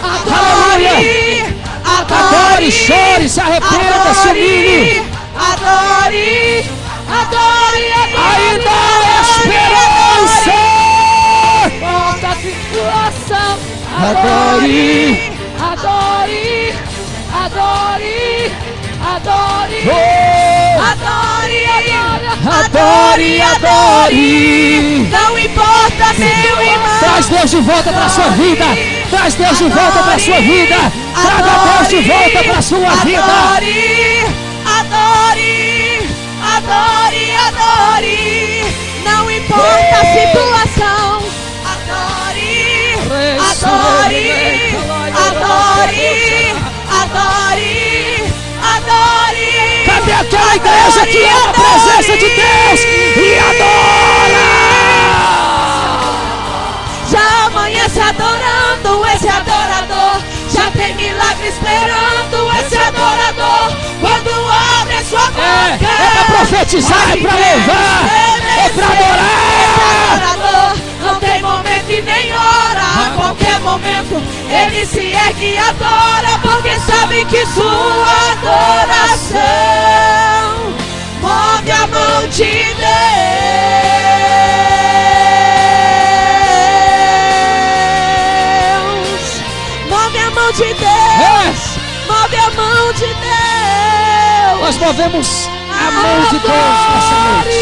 Adore, Adore, chore, se arrependa, se humilhe. Adore, adore, adore. Ainda é adore, adore, adore, adore, adore, adore. Não importa se o irmão. Traz Deus de volta para sua vida. Traz Deus de volta para sua vida. Traga Deus de volta para sua vida. Adore, adore, adore. Não importa a situação. Adore, adore, adore, adore, adore. Cadê aquela igreja que ama a presença de Deus e adora? Já amanhece adorando esse adorador. Já tem milagre esperando esse adorador. Quando abre a sua boca, é pra profetizar, é pra louvar, é pra adorar. Esse adorador não tem momento e nem hora. A qualquer momento ele se ergue e adora, porque sabe que sua adoração move a mão de Deus. Move a mão de Deus. Move a mão de Deus. Nós movemos a mão de Deus nessa noite.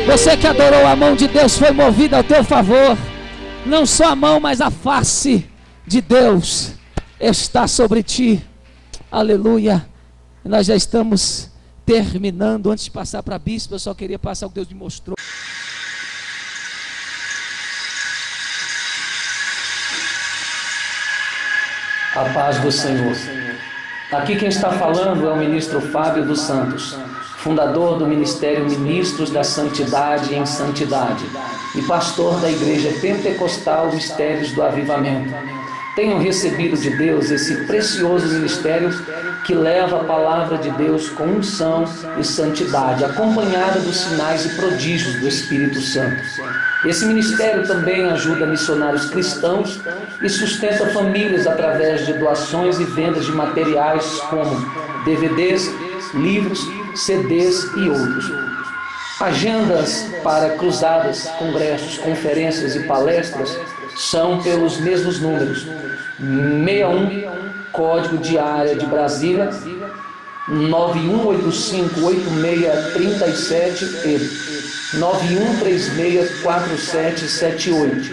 Você que adorou, a mão de Deus foi movida ao teu favor. Não só a mão, mas a face de Deus está sobre ti. Aleluia. Nós já estamos terminando. Antes de passar para a bispa, eu só queria passar o que Deus me mostrou. A paz do Senhor. Aqui quem está falando é o ministro Fábio dos Santos, fundador do Ministério Ministros da Santidade em Santidade e pastor da Igreja Pentecostal Mistérios do Avivamento. Tenho recebido de Deus esse precioso ministério que leva a palavra de Deus com unção e santidade, acompanhada dos sinais e prodígios do Espírito Santo. Esse ministério também ajuda missionários cristãos e sustenta famílias através de doações e vendas de materiais como DVDs, livros, CDs e outros. Agendas para cruzadas, congressos, conferências e palestras são pelos mesmos números: 61, código de área de Brasília, 91858637 e 91364778.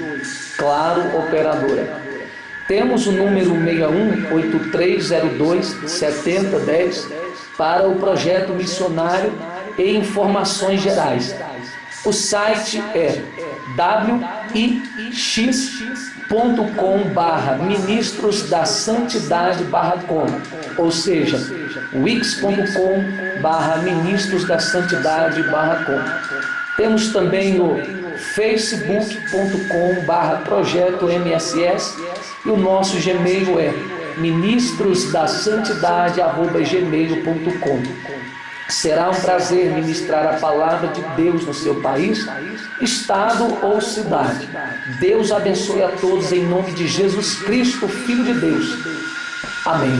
Claro, operadora. Temos o número 6183027010 para o projeto missionário e informações gerais. O site é wix.com/ministrosdasantidade.com, ou seja, wix.com/ministrosdasantidade.com. Temos também o facebook.com/projeto-MSS e o nosso Gmail é ministrosdasantidade@gmail.com. Será um prazer ministrar a palavra de Deus no seu país, estado ou cidade. Deus abençoe a todos em nome de Jesus Cristo, Filho de Deus. Amém.